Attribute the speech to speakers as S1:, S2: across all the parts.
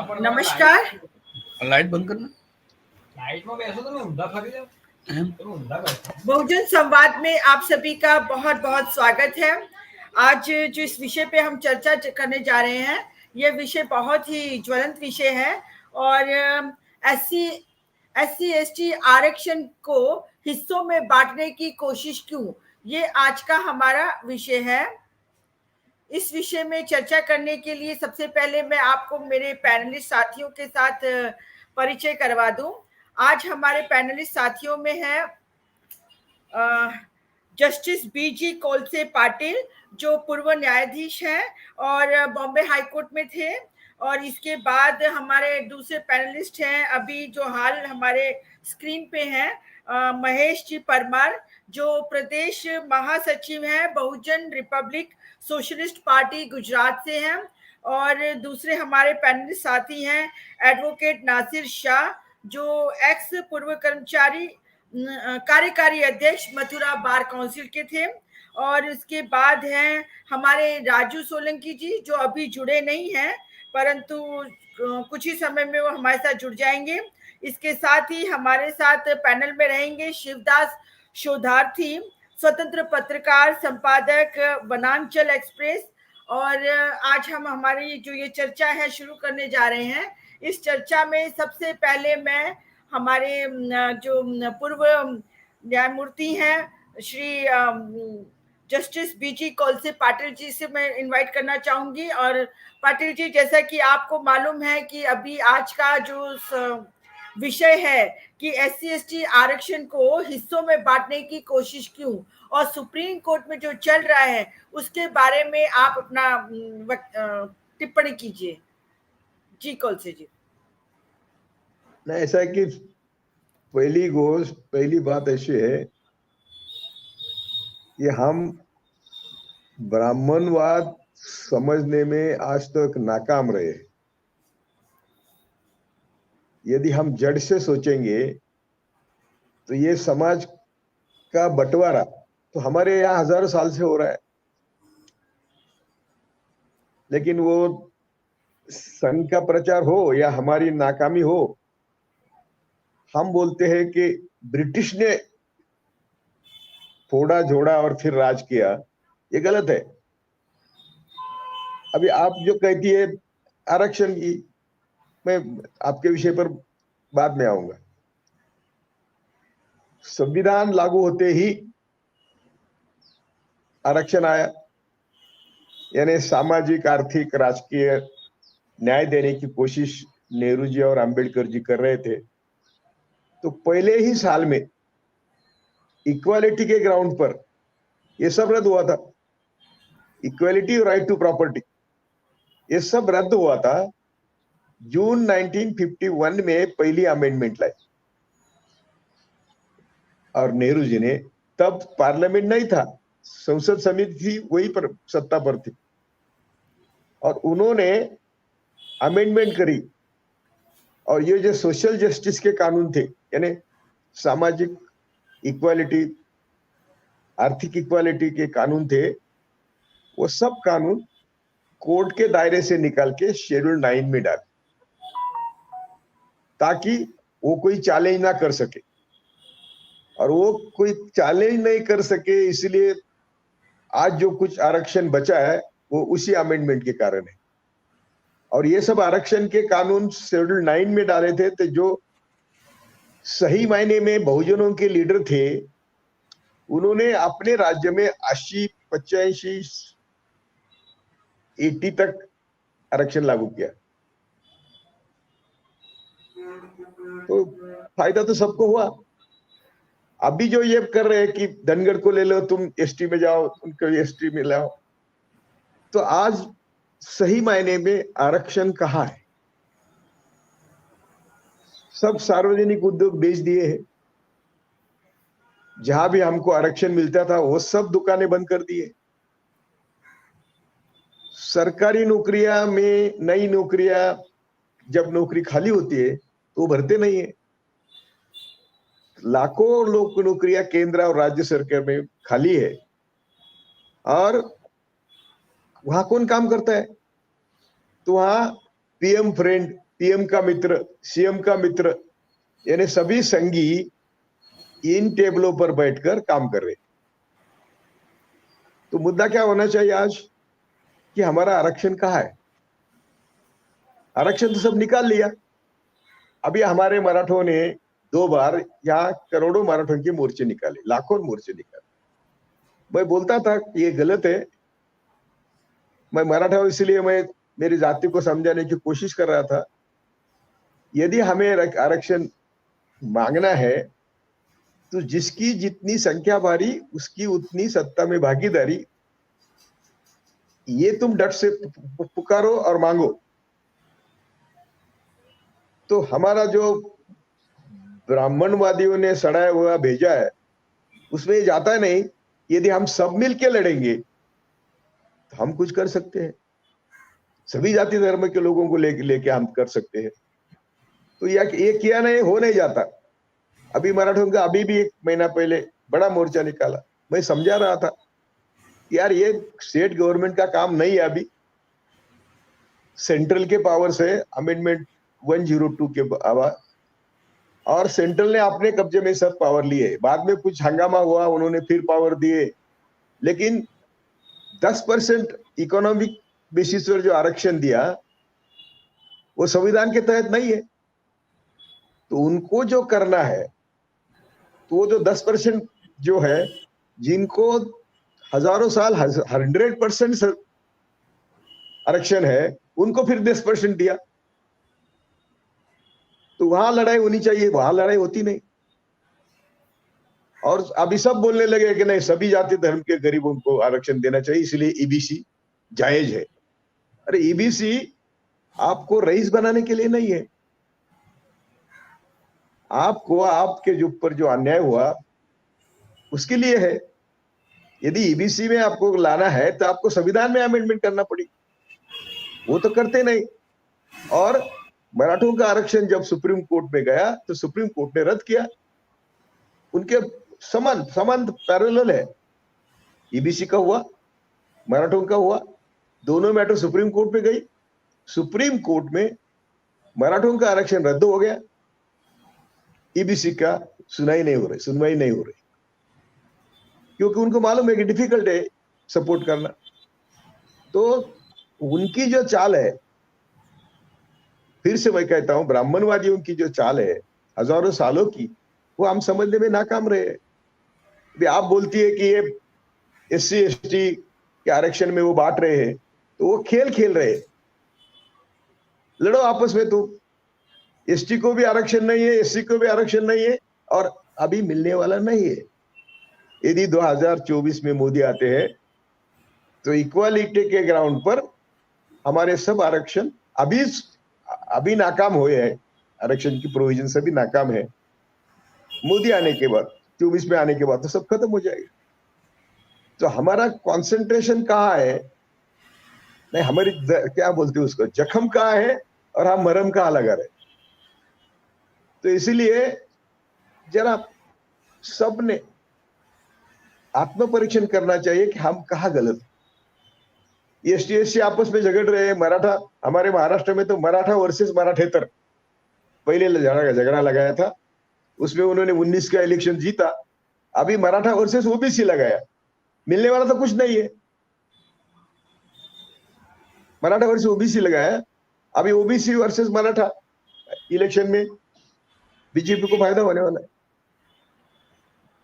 S1: नमस्कार।
S2: लाइट बंद करना।
S3: लाइट में बैठो तो मैं ऊंधा खरीदा तो ऊंधा बैठा।
S1: बहुजन संवाद में आप सभी का बहुत बहुत स्वागत है। आज जो इस विषय पे हम चर्चा करने जा रहे हैं, यह विषय बहुत ही ज्वलंत विषय है और SC/ST आरक्षण को हिस्सों में बांटने की कोशिश क्यों, ये आज का हमारा विषय है। इस विषय में चर्चा करने के लिए सबसे पहले मैं आपको मेरे पैनलिस्ट साथियों के साथ परिचय करवा दूं। आज हमारे पैनलिस्ट साथियों में है जस्टिस BG कोलसे पाटिल, जो पूर्व न्यायाधीश हैं और बॉम्बे हाई कोर्ट में थे। और इसके बाद हमारे दूसरे पैनलिस्ट हैं, अभी जो हाल हमारे स्क्रीन पे हैं, महेश जी परमार, जो प्रदेश महासचिव हैं बहुजन रिपब्लिक सोशलिस्ट पार्टी गुजरात से हैं। और दूसरे हमारे पैनलिस्ट साथी हैं एडवोकेट नासिर शाह, जो एक्स पूर्व कर्मचारी कार्यकारी अध्यक्ष मथुरा बार काउंसिल के थे। और इसके बाद हैं हमारे राजू सोलंकी जी, जो अभी जुड़े नहीं हैं, परंतु कुछ ही समय में वो हमारे साथ जुड़ जाएंगे। इसके साथ ही हमारे साथ पैनल में रहेंगे शिवदास शोधार्थी, स्वतंत्र पत्रकार, संपादक वनांचल एक्सप्रेस। और आज हम हमारी जो ये चर्चा है शुरू करने जा रहे हैं। इस चर्चा में सबसे पहले मैं हमारे जो पूर्व न्यायमूर्ति हैं श्री जस्टिस BG कोलसे पाटिल जी से मैं इनवाइट करना चाहूंगी। और पाटिल जी, जैसा कि आपको मालूम है कि अभी आज का जो विषय है कि SC/ST आरक्षण को हिस्सों में बांटने की कोशिश क्यों, और सुप्रीम कोर्ट में जो चल रहा है उसके बारे में आप अपना टिप्पणी कीजिए। जी कोलसे जी।
S4: नहीं, ऐसा है कि पहली बात ऐसी है कि हम ब्राह्मणवाद समझने में आज तक नाकाम रहे। यदि हम जड़ से सोचेंगे तो ये समाज का बंटवारा तो हमारे यहाँ हजारों साल से हो रहा है, लेकिन वो संघ का प्रचार हो या हमारी नाकामी हो, हम बोलते हैं कि ब्रिटिश ने फोड़ा जोड़ा और फिर राज किया, ये गलत है। अभी आप जो कहती है आरक्षण की, मैं आपके विषय पर बाद में आऊंगा। संविधान लागू होते ही आरक्षण आया, यानी सामाजिक, आर्थिक, राजकीय न्याय देने की कोशिश नेहरू जी और अंबेडकर जी कर रहे थे। तो पहले ही साल में इक्वालिटी के ग्राउंड पर ये सब रद्द हुआ था। इक्वालिटी और राइट टू प्रॉपर्टी, ये सब रद्द हुआ था। जून 1951 में पहली अमेंडमेंट लाई और नेहरू जी ने, तब पार्लियामेंट नहीं था, संसद समिति थी, वही पर सत्ता पर थी, और उन्होंने अमेंडमेंट करी। और ये जो सोशल जस्टिस के कानून थे, यानी सामाजिक इक्वालिटी, आर्थिक इक्वालिटी के कानून थे, वो सब कानून कोर्ट के दायरे से निकाल के शेड्यूल 9 में डाले, ताकि वो कोई चैलेंज ना कर सके। और वो कोई चैलेंज नहीं कर सके, इसलिए आज जो कुछ आरक्षण बचा है वो उसी अमेंडमेंट के कारण है। और ये सब आरक्षण के कानून शेड्यूल 9 में डाले थे, तो जो सही मायने में बहुजनों के लीडर थे, उन्होंने अपने राज्य में 80, 85, 80 तक आरक्षण लागू किया। तो फायदा तो सबको हुआ। अभी जो ये कर रहे हैं कि धनगर को ले लो, तुम ST में जाओ, उनको ST में लाओ, तो आज सही मायने में आरक्षण कहाँ है? सब सार्वजनिक उद्योग बेच दिए हैं। जहां भी हमको आरक्षण मिलता था वो सब दुकानें बंद कर दिए। सरकारी नौकरियां में, नई नौकरियां जब नौकरी खाली होती है तो वो भरते नहीं है। लाखों लोग नौकरियां केंद्र और राज्य सरकार में खाली है, और वहां कौन काम करता है? तो वहां PM फ्रेंड, पीएम का मित्र, सीएम का मित्र, यानी सभी संघी इन टेबलों पर बैठकर काम कर रहे। तो मुद्दा क्या होना चाहिए आज कि हमारा आरक्षण कहाँ है? आरक्षण तो सब निकाल लिया। अभी हमारे मराठों ने 2 बार यहाँ करोड़ों मराठों के मोर्चे निकाले, लाखों मोर्चे निकाले। मैं बोलता था कि ये गलत है। मैं मराठा हूं इसलिए मैं मेरी जाति को समझाने की कोशिश कर रहा था। यदि हमें आरक्षण मांगना है तो जिसकी जितनी संख्या भारी उसकी उतनी सत्ता में भागीदारी, ये तुम डट से पुकारो और मांगो। तो हमारा जो ब्राह्मणवादियों ने सड़ाया हुआ भेजा है उसमें ये जाता नहीं। यदि हम सब मिलके लड़ेंगे तो हम कुछ कर सकते हैं, सभी जाति धर्म के लोगों को लेके हम कर सकते हैं। तो ये किया नहीं, हो नहीं जाता। अभी मराठों का अभी भी 1 महीना पहले बड़ा मोर्चा निकाला। मैं समझा रहा था यार ये स्टेट गवर्नमेंट का काम नहीं है। अभी सेंट्रल के पावर से अमेंडमेंट 102 के आवाज, और सेंट्रल ने अपने कब्जे में सब पावर लिए। बाद में कुछ हंगामा हुआ, उन्होंने फिर पावर दिए, लेकिन 10% इकोनॉमिक बेसिस पर जो आरक्षण दिया वो संविधान के तहत नहीं है। तो उनको जो करना है, तो वो जो 10% जो है, जिनको हजारों साल 100% आरक्षण है, उनको फिर 10% दिया। तो वहां लड़ाई होनी चाहिए, वहां लड़ाई होती नहीं। और अभी सब बोलने लगे कि नहीं, सभी जाति धर्म के गरीबों को आरक्षण देना चाहिए, इसलिए ईबीसी जायज है। अरे ईबीसी आपको रईस बनाने के लिए नहीं है। आपको आपके जो ऊपर जो अन्याय हुआ उसके लिए है। यदि ईबीसी में आपको लाना है तो आपको संविधान में अमेंडमेंट करना पड़ेगी, वो तो करते नहीं। और मराठों का आरक्षण जब सुप्रीम कोर्ट में गया तो सुप्रीम कोर्ट ने रद्द किया। उनके समान पैरेलल है। ईबीसी का हुआ, मराठों का हुआ, दोनों मैटर सुप्रीम कोर्ट में गई। सुप्रीम कोर्ट में मराठों का आरक्षण रद्द हो गया, ईबीसी का सुनवाई नहीं हो रही, क्योंकि उनको मालूम है कि डिफिकल्ट है सपोर्ट करना। तो उनकी जो चाल है, फिर से मैं कहता हूं, ब्राह्मणवादियों की जो चाल है हजारों सालों की, वो हम समझने में नाकाम रहे। अभी आप बोलती है कि ये एससी एसटी के आरक्षण में वो बांट रहे हैं, तो वो खेल रहे हैं। लड़ो आपस में। तुम एसटी को भी आरक्षण नहीं है, एससी को भी आरक्षण नहीं है, और अभी मिलने वाला नहीं है। यदि 2024 में मोदी आते हैं तो इक्वालिटी के ग्राउंड पर हमारे सब आरक्षण अभी नाकाम हुए हैं। आरक्षण की प्रोविजन सभी नाकाम है। मोदी आने के बाद, 24 में आने के बाद तो सब खत्म हो जाएगा। तो हमारा कंसंट्रेशन कहाँ है? नहीं, हमारी क्या बोलते हैं उसको, जख्म कहाँ है और हम मरहम कहाँ लगा रहे। तो इसीलिए जरा सबने आत्म परीक्षण करना चाहिए कि हम कहाँ गलत। एसटी एससी आपस में झगड़ रहे हैं। मराठा, हमारे महाराष्ट्र में तो मराठा वर्सेस मराठेतर पहले झगड़ा लगाया था, उसमें उन्होंने 19 का इलेक्शन जीता। अभी मराठा वर्सेस ओबीसी लगाया, मिलने वाला तो कुछ नहीं है। मराठा वर्सेस ओबीसी लगाया, अभी ओबीसी वर्सेस मराठा इलेक्शन में बीजेपी को फायदा होने वाला है।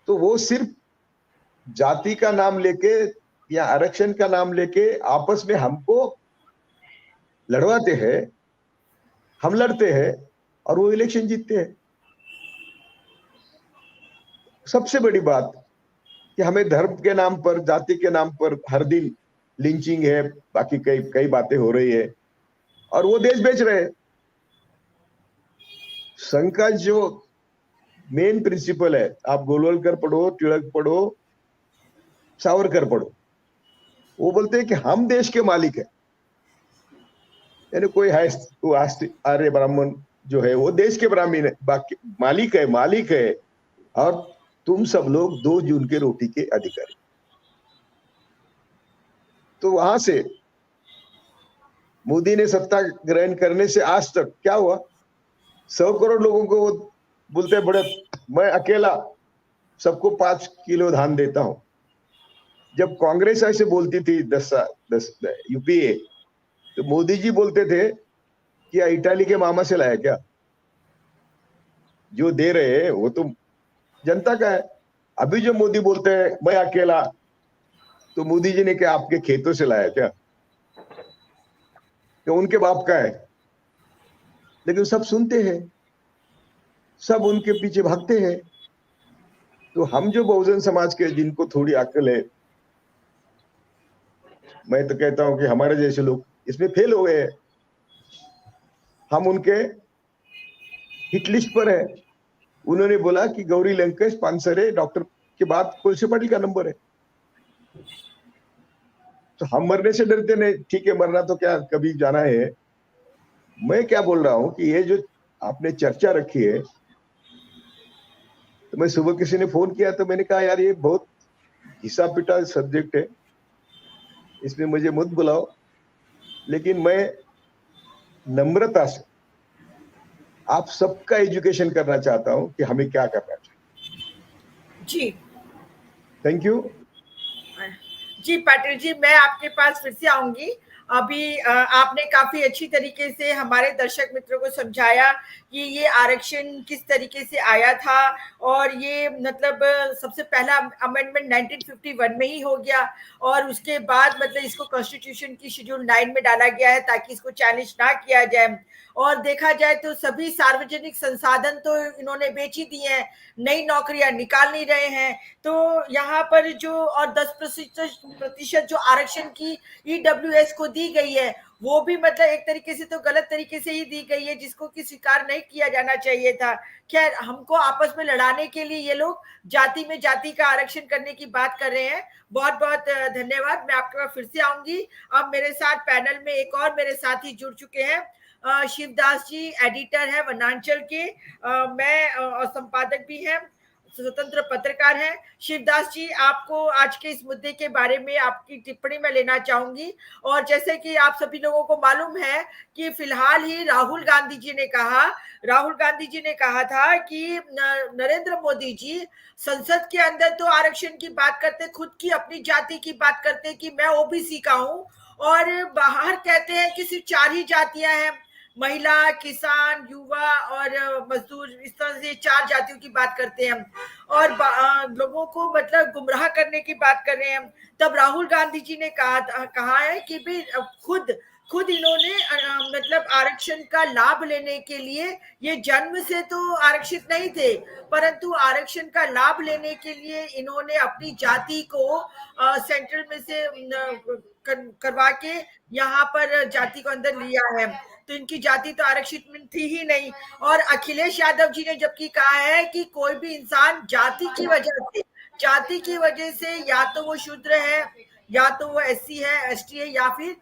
S4: तो वो सिर्फ जाति का नाम लेके या आरक्षण का नाम लेके आपस में हमको लड़वाते हैं, हम लड़ते हैं और वो इलेक्शन जीतते हैं। सबसे बड़ी बात कि हमें धर्म के नाम पर, जाति के नाम पर हर दिन लिंचिंग है, बाकी कई बातें हो रही है, और वो देश बेच रहे हैं। संघ का जो मेन प्रिंसिपल है, आप गोलवलकर पढ़ो, टिळक पढ़ो, सावरकर पढ़ो, वो बोलते हैं कि हम देश के मालिक है। यानी कोई है वो आर्य ब्राह्मण जो है वो देश के ब्राह्मण है, बाकी मालिक है, और तुम सब लोग 2 जून के रोटी के अधिकारी। तो वहां से मोदी ने सत्ता ग्रहण करने से आज तक क्या हुआ? 100 करोड़ लोगों को वो बोलते हैं बड़े, मैं अकेला सबको 5 किलो धान देता हूं। जब कांग्रेस ऐसे बोलती थी 10 यूपीए, तो मोदी जी बोलते थे कि इटाली के मामा से लाया क्या? जो दे रहे हैं वो तो जनता का है। अभी जो मोदी बोलते हैं मैं अकेला, तो मोदी जी ने क्या आपके खेतों से लाया क्या? तो उनके बाप का है। लेकिन सब सुनते हैं, सब उनके पीछे भागते हैं। तो हम जो बहुजन समाज के, जिनको थोड़ी अक्ल है, मैं तो कहता हूं कि हमारे जैसे लोग इसमें फेल हो गए हैं। हम उनके हिट लिस्ट पर है। उन्होंने बोला कि गौरी लंकेश पानसरे डॉक्टर के बाद कोलसे पाटिल का नंबर है। तो हम मरने से डरते नहीं। ठीक है, मरना तो क्या कभी जाना है। मैं क्या बोल रहा हूं कि ये जो आपने चर्चा रखी है, तो मैं सुबह किसी ने फोन किया तो मैंने कहा यार ये बहुत घिसा पिटा सब्जेक्ट है, इसमें मुझे मत बुलाओ। लेकिन मैं नम्रता से आप सबका एजुकेशन करना चाहता हूं कि हमें क्या करना चाहिए।
S1: जी
S4: थैंक यू।
S1: जी पाटिल जी, मैं आपके पास फिर से आऊंगी। अभी आपने काफी अच्छी तरीके से हमारे दर्शक मित्रों को समझाया कि ये आरक्षण किस तरीके से आया था, और ये मतलब सबसे पहला अमेंडमेंट 1951 में ही हो गया, और उसके बाद मतलब इसको कॉन्स्टिट्यूशन की शेड्यूल 9 में डाला गया है ताकि इसको चैलेंज ना किया जाए। और देखा जाए तो सभी सार्वजनिक संसाधन तो इन्होंने बेच ही दिए हैं, नई नौकरियां निकाल नहीं रहे हैं। तो यहाँ पर जो और 10% जो आरक्षण की ईडब्ल्यूएस को दी गई है, वो भी मतलब एक तरीके से तो गलत तरीके से ही दी गई है, जिसको कि स्वीकार नहीं किया जाना चाहिए था। खैर, हमको आपस में लड़ाने के लिए ये लोग जाति में जाति का आरक्षण करने की बात कर रहे हैं। बहुत बहुत धन्यवाद। मैं आपके पास फिर से आऊंगी। अब मेरे साथ पैनल में एक और मेरे साथी जुड़ चुके हैं। शिवदास जी एडिटर है वनांचल के, मैं और संपादक भी हैं, स्वतंत्र पत्रकार हैं। शिवदास जी, आपको आज के इस मुद्दे के बारे में आपकी टिप्पणी मैं लेना चाहूंगी। और जैसे कि आप सभी लोगों को मालूम है कि फिलहाल ही राहुल गांधी जी ने कहा था कि नरेंद्र मोदी जी संसद के अंदर तो आरक्षण की बात करते, खुद की अपनी जाति की बात करते कि मैं ओबीसी का हूं, और बाहर कहते हैं कि सिर्फ 4 ही जातियां हैं, महिला, किसान, युवा और मजदूर, इस तरह से 4 जातियों की बात करते हैं और लोगों को मतलब गुमराह करने की बात कर रहे हैं। तब राहुल गांधी जी ने कहा है कि भी खुद इन्होंने मतलब आरक्षण का लाभ लेने के लिए, ये जन्म से तो आरक्षित नहीं थे, परंतु आरक्षण का लाभ लेने के लिए इन्होंने अपनी जाति को सेंट्रल में से करवा के यहाँ पर जाति को अंदर लिया है। तो इनकी जाति तो आरक्षित में थी ही नहीं। और अखिलेश यादव जी ने जबकि कहा है कि कोई भी इंसान जाति की वजह से या तो वो शूद्र है, या तो वो एससी है, एसटी है, या फिर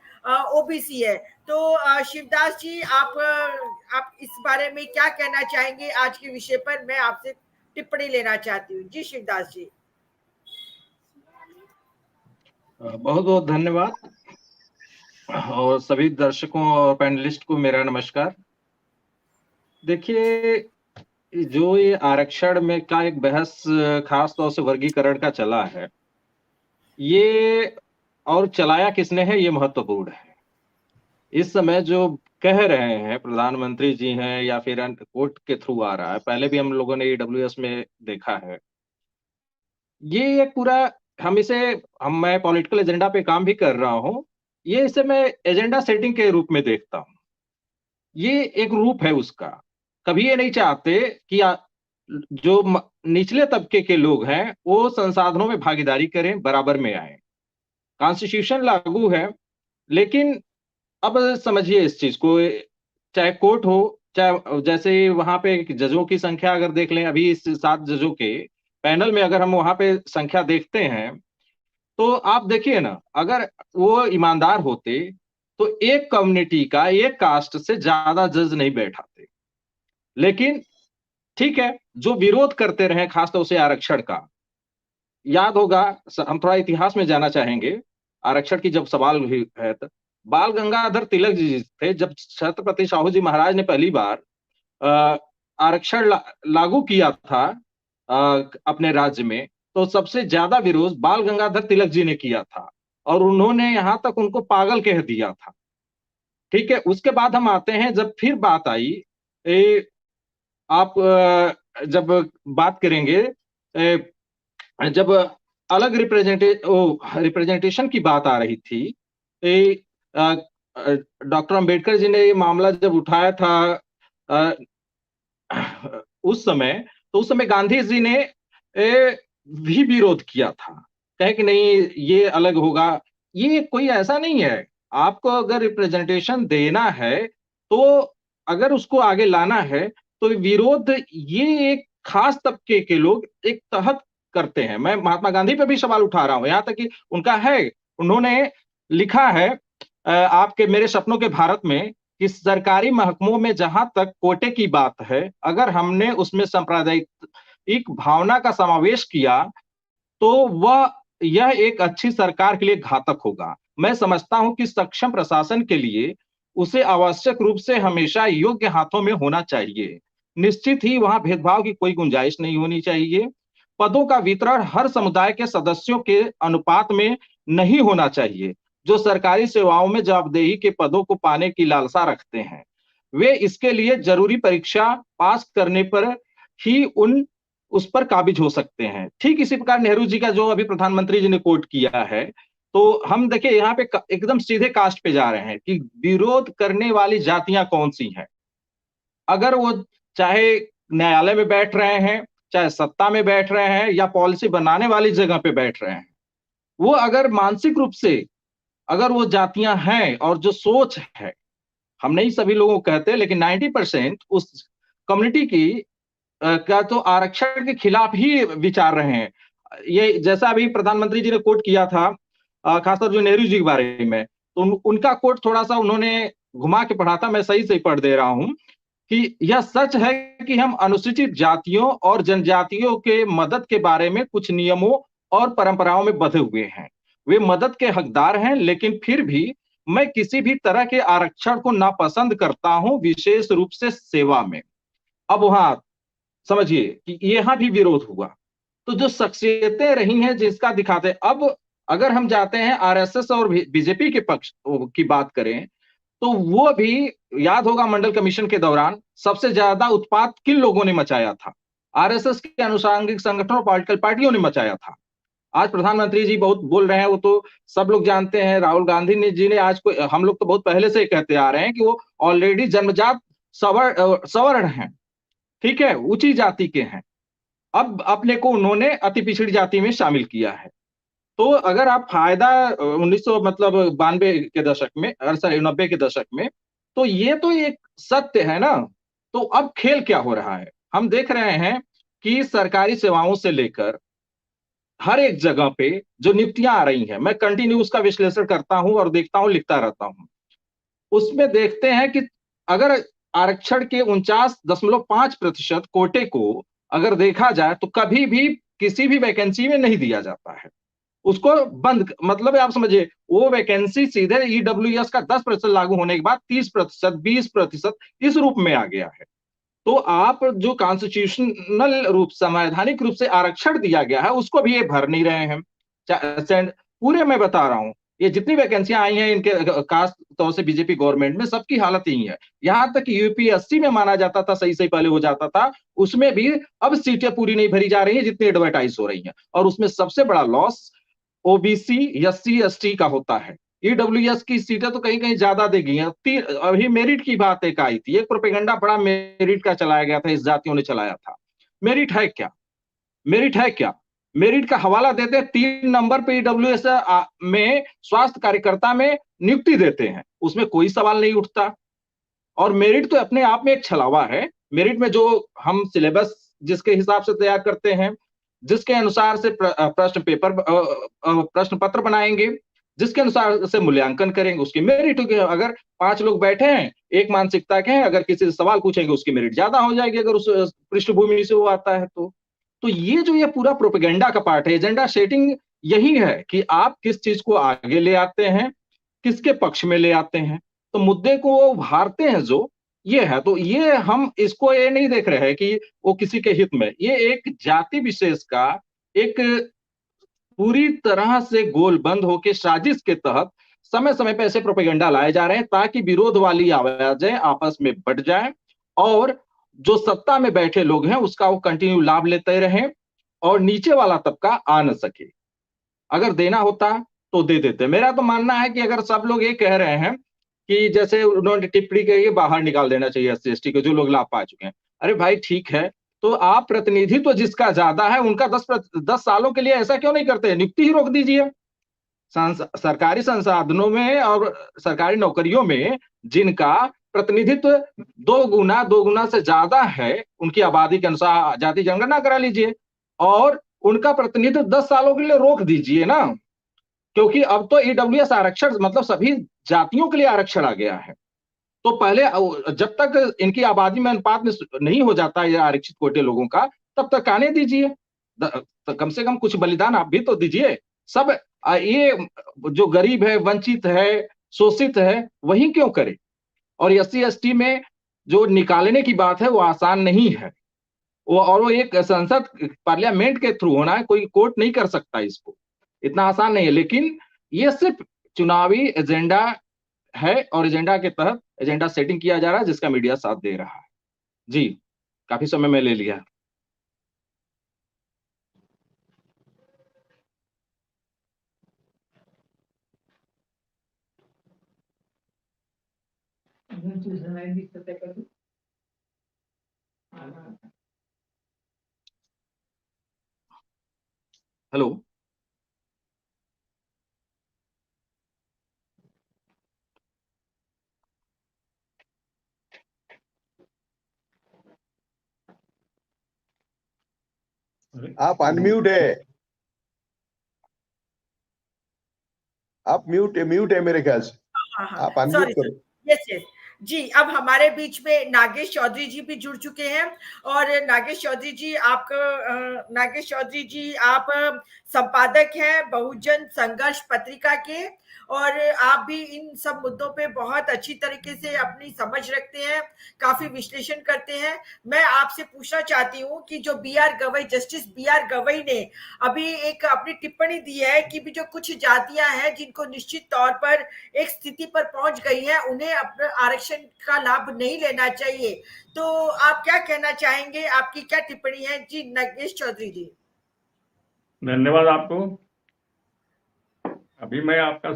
S1: ओबीसी है। तो शिवदास जी, आप इस बारे में क्या कहना चाहेंगे? आज के विषय पर मैं आपसे टिप्पणी लेना चाहती हूँ। जी शिवदास जी।
S3: बहुत बहुत धन्यवाद, और सभी दर्शकों और पैनलिस्ट को मेरा नमस्कार। देखिए, जो ये आरक्षण में का एक बहस खास तौर से वर्गीकरण का चला है, ये और चलाया किसने है ये महत्वपूर्ण है। इस समय जो कह रहे हैं प्रधानमंत्री जी हैं या फिर कोर्ट के थ्रू आ रहा है, पहले भी हम लोगों ने ईडब्ल्यूएस में देखा है, ये एक पूरा मैं पॉलिटिकल एजेंडा पे काम भी कर रहा हूं, ये इसे मैं एजेंडा सेटिंग के रूप में देखता हूं। ये एक रूप है उसका। कभी ये नहीं चाहते कि जो निचले तबके के लोग हैं वो संसाधनों में भागीदारी करें, बराबर में आए। कॉन्स्टिट्यूशन लागू है, लेकिन अब समझिए इस चीज को, चाहे कोर्ट हो, चाहे जैसे वहां पे जजों की संख्या अगर देख लें, अभी इस 7 जजों के पैनल में अगर हम वहां पे संख्या देखते हैं, तो आप देखिए ना, अगर वो ईमानदार होते तो एक कम्युनिटी का, एक कास्ट से ज्यादा जज नहीं बैठाते। लेकिन ठीक है, जो विरोध करते रहे खासतौर से आरक्षण का, याद होगा, हम थोड़ा इतिहास में जाना चाहेंगे। आरक्षण की जब सवाल हुई है, बाल गंगाधर तिलक जी थे। जब छत्रपति साहू जी महाराज ने पहली बार आरक्षण लागू किया था अपने राज्य में, तो सबसे ज्यादा विरोध बाल गंगाधर तिलक जी ने किया था और उन्होंने यहां तक उनको पागल कह दिया था। ठीक है, उसके बाद हम आते हैं, जब फिर बात आई, आप जब बात करेंगे, जब अलग रिप्रेजेंटेशन की बात आ रही थी, डॉक्टर अंबेडकर जी ने ये मामला जब उठाया था उस समय, तो उस समय गांधी जी ने भी विरोध किया था, कहे कि नहीं ये अलग होगा। ये कोई ऐसा नहीं है, आपको अगर रिप्रेजेंटेशन देना है तो अगर उसको आगे लाना है तो विरोध ये एक खास तबके के लोग एक तहत करते हैं। मैं महात्मा गांधी पे भी सवाल उठा रहा हूं, यहां तक कि उनका है, उन्होंने लिखा है आपके मेरे सपनों के भारत में कि सरकारी महकमों में जहां तक कोटे की बात है, अगर हमने उसमें सांप्रदायिक भावना का समावेश किया तो वह यह एक अच्छी सरकार के लिए घातक होगा। मैं समझता हूं कि सक्षम प्रशासन के लिए उसे आवश्यक रूप से हमेशा योग्य हाथों में होना चाहिए। निश्चित ही वहां भेदभाव की कोई गुंजाइश नहीं होनी चाहिए। पदों का वितरण हर समुदाय के सदस्यों के अनुपात में नहीं होना चाहिए। जो सरकारी सेवाओं में जवाबदेही के पदों को पाने की लालसा रखते हैं, वे इसके लिए जरूरी परीक्षा पास करने पर ही उस पर काबिज हो सकते हैं। ठीक इसी प्रकार नेहरू जी का जो अभी प्रधानमंत्री जी ने कोट किया है, तो हम देखिए यहाँ पे एकदम सीधे कास्ट पे जा रहे हैं कि विरोध करने वाली जातियां कौन सी हैं। अगर वो चाहे न्यायालय में बैठ रहे हैं, चाहे सत्ता में बैठ रहे हैं, या पॉलिसी बनाने वाली जगह पे बैठ रहे हैं, वो अगर मानसिक रूप से अगर वो जातियां हैं और जो सोच है, हम नहीं सभी लोगों को कहते, लेकिन 90% उस कम्युनिटी की क्या तो आरक्षण के खिलाफ ही विचार रहे हैं। ये जैसा अभी प्रधानमंत्री जी ने कोट किया था, खासकर जो नेहरू जी के बारे में, तो उनका कोट थोड़ा सा उन्होंने घुमा के पढ़ा था, मैं सही से पढ़ दे रहा हूं कि यह सच है कि हम अनुसूचित जातियों और जनजातियों के मदद के बारे में कुछ नियमों और परंपराओं में बंधे हुए हैं। वे मदद के हकदार हैं, लेकिन फिर भी मैं किसी भी तरह के आरक्षण को नापसंद करता हूं, विशेष रूप से सेवा में। अब वहां समझिए कि यहां भी विरोध हुआ। तो जो शख्सियतें रही हैं जिसका दिखाते, अब अगर हम जाते हैं आरएसएस और बीजेपी के पक्ष की बात करें, तो वो भी याद होगा मंडल कमीशन के दौरान सबसे ज्यादा उत्पात किन लोगों ने मचाया था? आरएसएस के अनुषंगिक संगठनों, पॉलिटिकल पार्टियों ने मचाया था। आज प्रधानमंत्री जी बहुत बोल रहे हैं, वो तो सब लोग जानते हैं। राहुल गांधी जी ने आज को, हम लोग तो बहुत पहले से कहते आ रहे हैं कि वो ऑलरेडी जन्मजात सवर्ण हैं, ठीक है, ऊंची जाति के हैं। अब अपने को उन्होंने अति पिछड़ी जाति में शामिल किया है। तो अगर आप फायदा 1900 मतलब 92 के दशक में, सॉरी 90 के दशक में, तो ये तो एक सत्य है ना। तो अब खेल क्या हो रहा है? हम देख रहे हैं कि सरकारी सेवाओं से लेकर हर एक जगह पे जो नियुक्तियां आ रही हैं, मैं कंटिन्यू उसका विश्लेषण करता हूं और देखता हूं, लिखता रहता हूं। उसमें देखते हैं कि अगर आरक्षण के 49.5% कोटे को अगर देखा जाए तो कभी भी किसी भी वैकेंसी में नहीं दिया जाता है। उसको बंद, मतलब आप समझिए वो वैकेंसी सीधे ईडब्ल्यूएस का 10% लागू होने के बाद 30%, 20% इस रूप में आ गया है। तो आप जो कॉन्स्टिट्यूशनल रूप, संवैधानिक रूप से आरक्षण दिया गया है, उसको भी ये भर नहीं रहे हैं। पूरे मैं बता रहा हूं, ये जितनी वैकेंसियां आई हैं इनके खास तौर से बीजेपी गवर्नमेंट में, सबकी हालत यही है। यहां तक यूपीएससी में माना जाता था सही से पहले हो जाता था, उसमें भी अब सीटें पूरी नहीं भरी जा रही है जितनी एडवर्टाइज हो रही हैं। और उसमें सबसे बड़ा लॉस ओबीसी, एससी, एसटी का होता है। ईडब्ल्यूएस की सीटें तो कहीं कहीं ज्यादा दे गई हैं। अभी मेरिट की बात एक आई थी, एक प्रोपेगेंडा बड़ा मेरिट का चलाया गया था, इस जातियों ने चलाया था। मेरिट है क्या? मेरिट है क्या? मेरिट का हवाला देते हैं 3 नंबर पे ईडब्ल्यूएस में स्वास्थ्य कार्यकर्ता में नियुक्ति देते हैं, उसमें कोई सवाल नहीं उठता। और मेरिट तो अपने आप में एक छलावा है। मेरिट में जो हम सिलेबस जिसके हिसाब से तैयार करते हैं, जिसके अनुसार से प्रश्न पत्र बनाएंगे, जिसके अनुसार से मूल्यांकन करेंगे, उसकी मेरिट होगी। अगर 5 लोग बैठे हैं, एक मानसिकता के हैं, अगर किसी से सवाल पूछेंगे उसकी मेरिट ज्यादा हो जाएगी, अगर उस पृष्ठभूमि से वो आता है तो ये जो ये पूरा प्रोपेगेंडा का पार्ट है, एजेंडा सेटिंग यही है कि आप किस चीज को आगे ले आते हैं, किसके पक्ष में ले आते हैं, तो मुद्दे को वो उभारते हैं जो ये है। तो ये हम इसको ये नहीं देख रहे हैं कि वो किसी के हित में, ये एक जाति विशेष का एक पूरी तरह से गोलबंद होकर साजिश के तहत समय समय पे ऐसे प्रोपेगेंडा लाए जा रहे हैं ताकि विरोध वाली आवाजें आपस में बढ़ जाएं और जो सत्ता में बैठे लोग हैं उसका वो कंटिन्यू लाभ लेते रहें और नीचे वाला तबका आ न सके। अगर देना होता तो दे देते। मेरा तो मानना है कि अगर सब लोग ये कह रहे हैं कि जैसे उन्होंने टिप्पणी कही बाहर निकाल देना चाहिए एससी एसटी को जो लोग लाभ पा चुके हैं, अरे भाई ठीक है, तो आप प्रतिनिधि तो जिसका ज्यादा है उनका 10 सालों के लिए ऐसा क्यों नहीं करते, नियुक्ति ही रोक दीजिए। सरकारी संसाधनों में और सरकारी नौकरियों में जिनका प्रतिनिधित्व दो गुना से ज्यादा है उनकी आबादी के अनुसार जाति जनगणना करा लीजिए और उनका प्रतिनिधित्व 10 सालों के लिए रोक दीजिए ना, क्योंकि अब तो ईडब्ल्यूएस आरक्षण मतलब सभी जातियों के लिए आरक्षण आ गया है। तो पहले जब तक इनकी आबादी में अनुपात में नहीं हो जाता ये आरक्षित कोटे लोगों का, तब तक आने दीजिए, तो कम से कम कुछ बलिदान आप भी तो दीजिए। सब ये जो गरीब है, वंचित है, शोषित है, वही क्यों करे। और एससी एसटी में जो निकालने की बात है वो आसान नहीं है, वो एक संसद पार्लियामेंट के थ्रू होना है, कोई कोर्ट नहीं कर सकता इसको, इतना आसान नहीं है। लेकिन ये सिर्फ चुनावी एजेंडा है और एजेंडा के तहत एजेंडा सेटिंग किया जा रहा है जिसका मीडिया साथ दे रहा है। जी, काफी समय में ले लिया। हेलो,
S4: आप अनम्यूट है, आप म्यूट है मेरे ख्याल से। आप अनम्यूट करो।
S1: यस यस जी। अब हमारे बीच में नागेश चौधरी जी भी जुड़ चुके हैं और नागेश चौधरी जी आप संपादक हैं बहुजन संघर्ष पत्रिका के और आप भी इन सब मुद्दों पे बहुत अच्छी तरीके से अपनी समझ रखते हैं, काफी विश्लेषण करते हैं। मैं आपसे पूछना चाहती हूँ कि जो जस्टिस बी आर गवई ने अभी एक अपनी टिप्पणी दी है कि भी जो कुछ जातियां हैं जिनको निश्चित तौर पर एक स्थिति पर पहुंच गई है उन्हें अपने आरक्षण का लाभ नहीं लेना चाहिए, तो आप क्या कहना चाहेंगे, आपकी क्या टिप्पणी है जी नागेश चौधरी जी?
S2: धन्यवाद आपको। अभी मैं आपका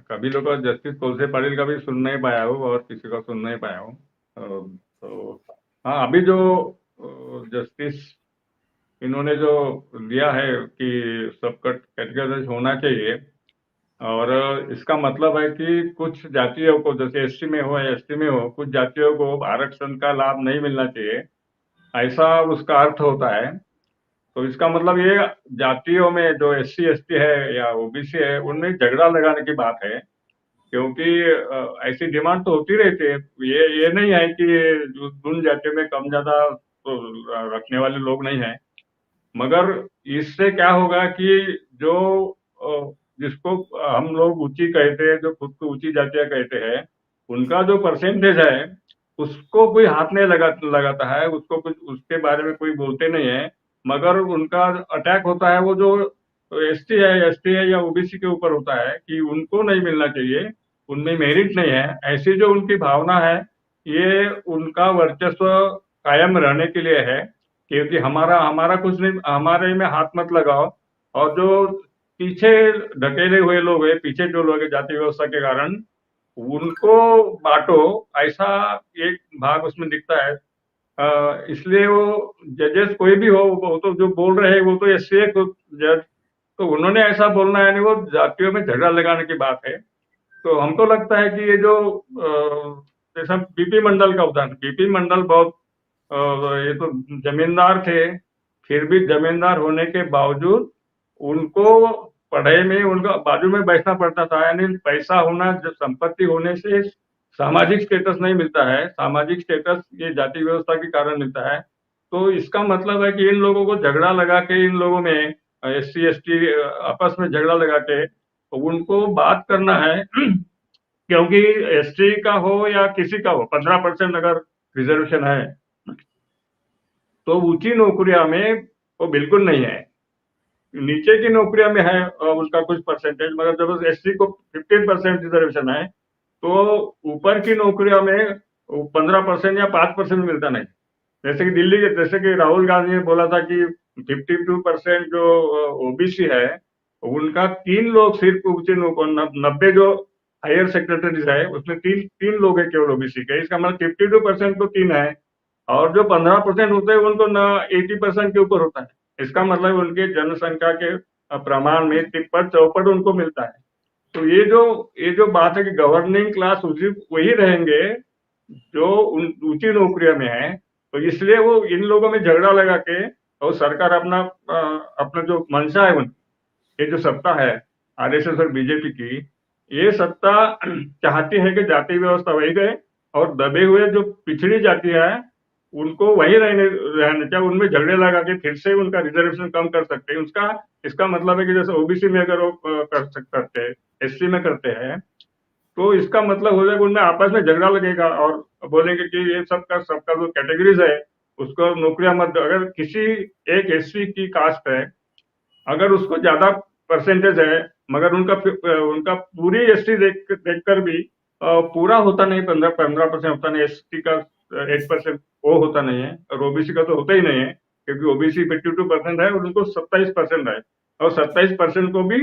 S2: कभी लोग जस्टिस तुलसी पाटिल का भी सुन नहीं पाया हूँ और किसी का सुन नहीं पाया हूँ। तो हाँ, अभी जो जस्टिस इन्होंने जो दिया है कि सबका कैटेगराइज होना चाहिए और इसका मतलब है कि कुछ जातियों को जैसे एससी में हो या एसटी में हो, कुछ जातियों को आरक्षण का लाभ नहीं मिलना चाहिए, ऐसा उसका अर्थ होता है। तो इसका मतलब ये जातियों में जो एससी एसटी है या ओबीसी है उनमें झगड़ा लगाने की बात है, क्योंकि ऐसी डिमांड तो होती रहती है। ये नहीं है कि उन जातियों में कम ज्यादा तो रखने वाले लोग नहीं है, मगर इससे क्या होगा कि जो जिसको हम लोग ऊंची कहते हैं, जो खुद को ऊंची जातियां कहते हैं, उनका जो परसेंटेज है उसको कोई हाथ नहीं लगाता है, उसको कुछ उसके बारे में कोई बोलते नहीं है, मगर उनका अटैक होता है वो जो एसटी है या ओबीसी के ऊपर होता है कि उनको नहीं मिलना चाहिए, उनमें मेरिट नहीं है। ऐसी जो उनकी भावना है ये उनका वर्चस्व कायम रहने के लिए है, क्योंकि हमारा कुछ नहीं, हमारे में हाथ मत लगाओ। और जो पीछे ढकेले हुए लोग हैं, पीछे जो लोग हैं जाति व्यवस्था के कारण, उनको बांटो, ऐसा एक भाग उसमें दिखता है। इसलिए वो जजेस कोई भी हो, वो तो जो बोल रहे हैं वो तो एससी जज, तो उन्होंने ऐसा बोलना है नहीं, वो जातियों में झगड़ा लगाने की बात है। तो हमको लगता है कि ये जो जैसा बीपी मंडल का उदाहरण, बीपी मंडल बहुत ये तो जमींदार थे, फिर भी जमींदार होने के बावजूद उनको पढ़ाई में उनका बाजू में बैठना पड़ता था। यानी पैसा होना, जब संपत्ति होने से सामाजिक स्टेटस नहीं मिलता है, सामाजिक स्टेटस ये जाति व्यवस्था के कारण मिलता है। तो इसका मतलब है कि इन लोगों को झगड़ा लगा के, इन लोगों में एससी एसटी आपस में झगड़ा लगा के तो उनको बात करना है क्योंकि एसटी का हो या किसी का हो 15% अगर रिजर्वेशन है तो ऊंची नौकरियों में वो बिल्कुल नहीं है, नीचे की नौकरियों में है उसका कुछ परसेंटेज, मगर जब एसटी को 15% रिजर्वेशन है तो ऊपर की नौकरियों में 15% या 5% मिलता नहीं। जैसे कि दिल्ली के, जैसे कि राहुल गांधी ने बोला था कि 52% जो ओबीसी है उनका 3 लोग सिर्फ ऊंचे 90 जो हायर सेक्रेटरीज है उसमें तीन लोग है केवल ओबीसी के, इसका मतलब 52% तो 3 है और जो 15% होते हैं उनको न 80% के ऊपर होता है। इसका मतलब उनके जनसंख्या के प्रमाण में तिप्पट चौपट उनको मिलता है। तो ये जो बात है कि गवर्निंग क्लास वही रहेंगे जो ऊंची नौकरियों में है, तो इसलिए वो इन लोगों में झगड़ा लगा के और सरकार अपना जो मंशा है ये जो सत्ता है आरएसएस और बीजेपी की, ये सत्ता चाहती है कि जाति व्यवस्था वही रहे और दबे हुए जो पिछड़ी जाति है उनको वही रहने चाहिए, उनमें झगड़े लगा के फिर से उनका रिजर्वेशन कम कर सकते हैं। इसका मतलब है कि जैसे ओबीसी में अगर वो करते हैं, एससी में करते हैं, तो इसका मतलब हो जाएगा उनमें आपस में झगड़ा लगेगा और बोलेंगे कि ये सबका जो कैटेगरीज है उसको नौकरियां मत दो। अगर किसी एक एससी की कास्ट है, अगर उसको ज्यादा परसेंटेज है मगर उनका पूरी एसटी देखकर भी पूरा होता नहीं, 15% होता नहीं, एसटी का 8% वो होता नहीं है और ओबीसी का तो होता ही नहीं है क्योंकि ओबीसी 52% है और उनको 27% है और 27% को भी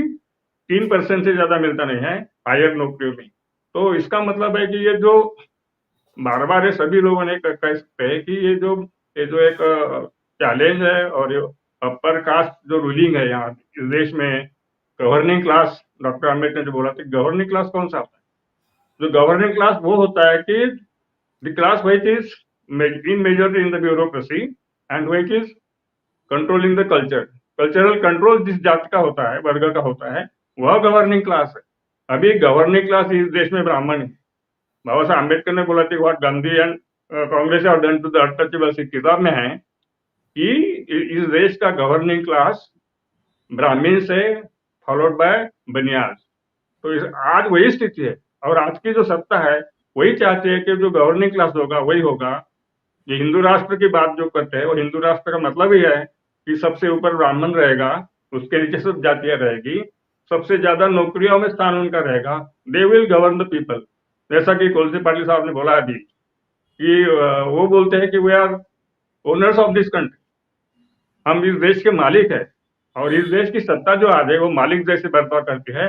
S2: 3% से ज्यादा मिलता नहीं है हायर नौकरियों में। तो इसका मतलब है कि ये जो बार बार ये सभी लोगों ने कह सकते हैं कि ये जो एक चैलेंज है और अपर कास्ट जो रूलिंग है यहाँ इस देश में, गवर्निंग क्लास, डॉक्टर अम्बेडकर ने जो बोला था गवर्निंग क्लास कौन सा होता है? जो गवर्निंग क्लास वो होता है कि the class which is in major in the bureaucracy and which is controlling the cultural control जिस जाति का होता है, वर्ग का होता है, वह गवर्निंग क्लास है। अभी गवर्निंग क्लास इस देश में ब्राह्मण है। बाबा साहब अम्बेडकर ने बोला था what Gandhi and Congress have done to the untouchables, इस किताब में है कि इस देश का गवर्निंग क्लास ब्राह्मण से फॉलोड बाय बनियाज। तो आज वही स्थिति है और आज की जो सत्ता है वही चाहती है कि जो गवर्निंग क्लास होगा वही होगा। ये हिंदू राष्ट्र की बात जो करते हैं वो हिंदू राष्ट्र का मतलब ही है कि सबसे ऊपर ब्राह्मण रहेगा, उसके नीचे सब जातियां रहेगी, सबसे ज्यादा नौकरियों में स्थान उनका रहेगा, they will govern the people. जैसा कि कोलसे पाटिल साहब ने बोला अभी कि वो बोलते हैं कि we are owners of this country, हम इस देश के मालिक है और इस देश की सत्ता जो आ जाए वो मालिक जैसे बर्ताव करती है।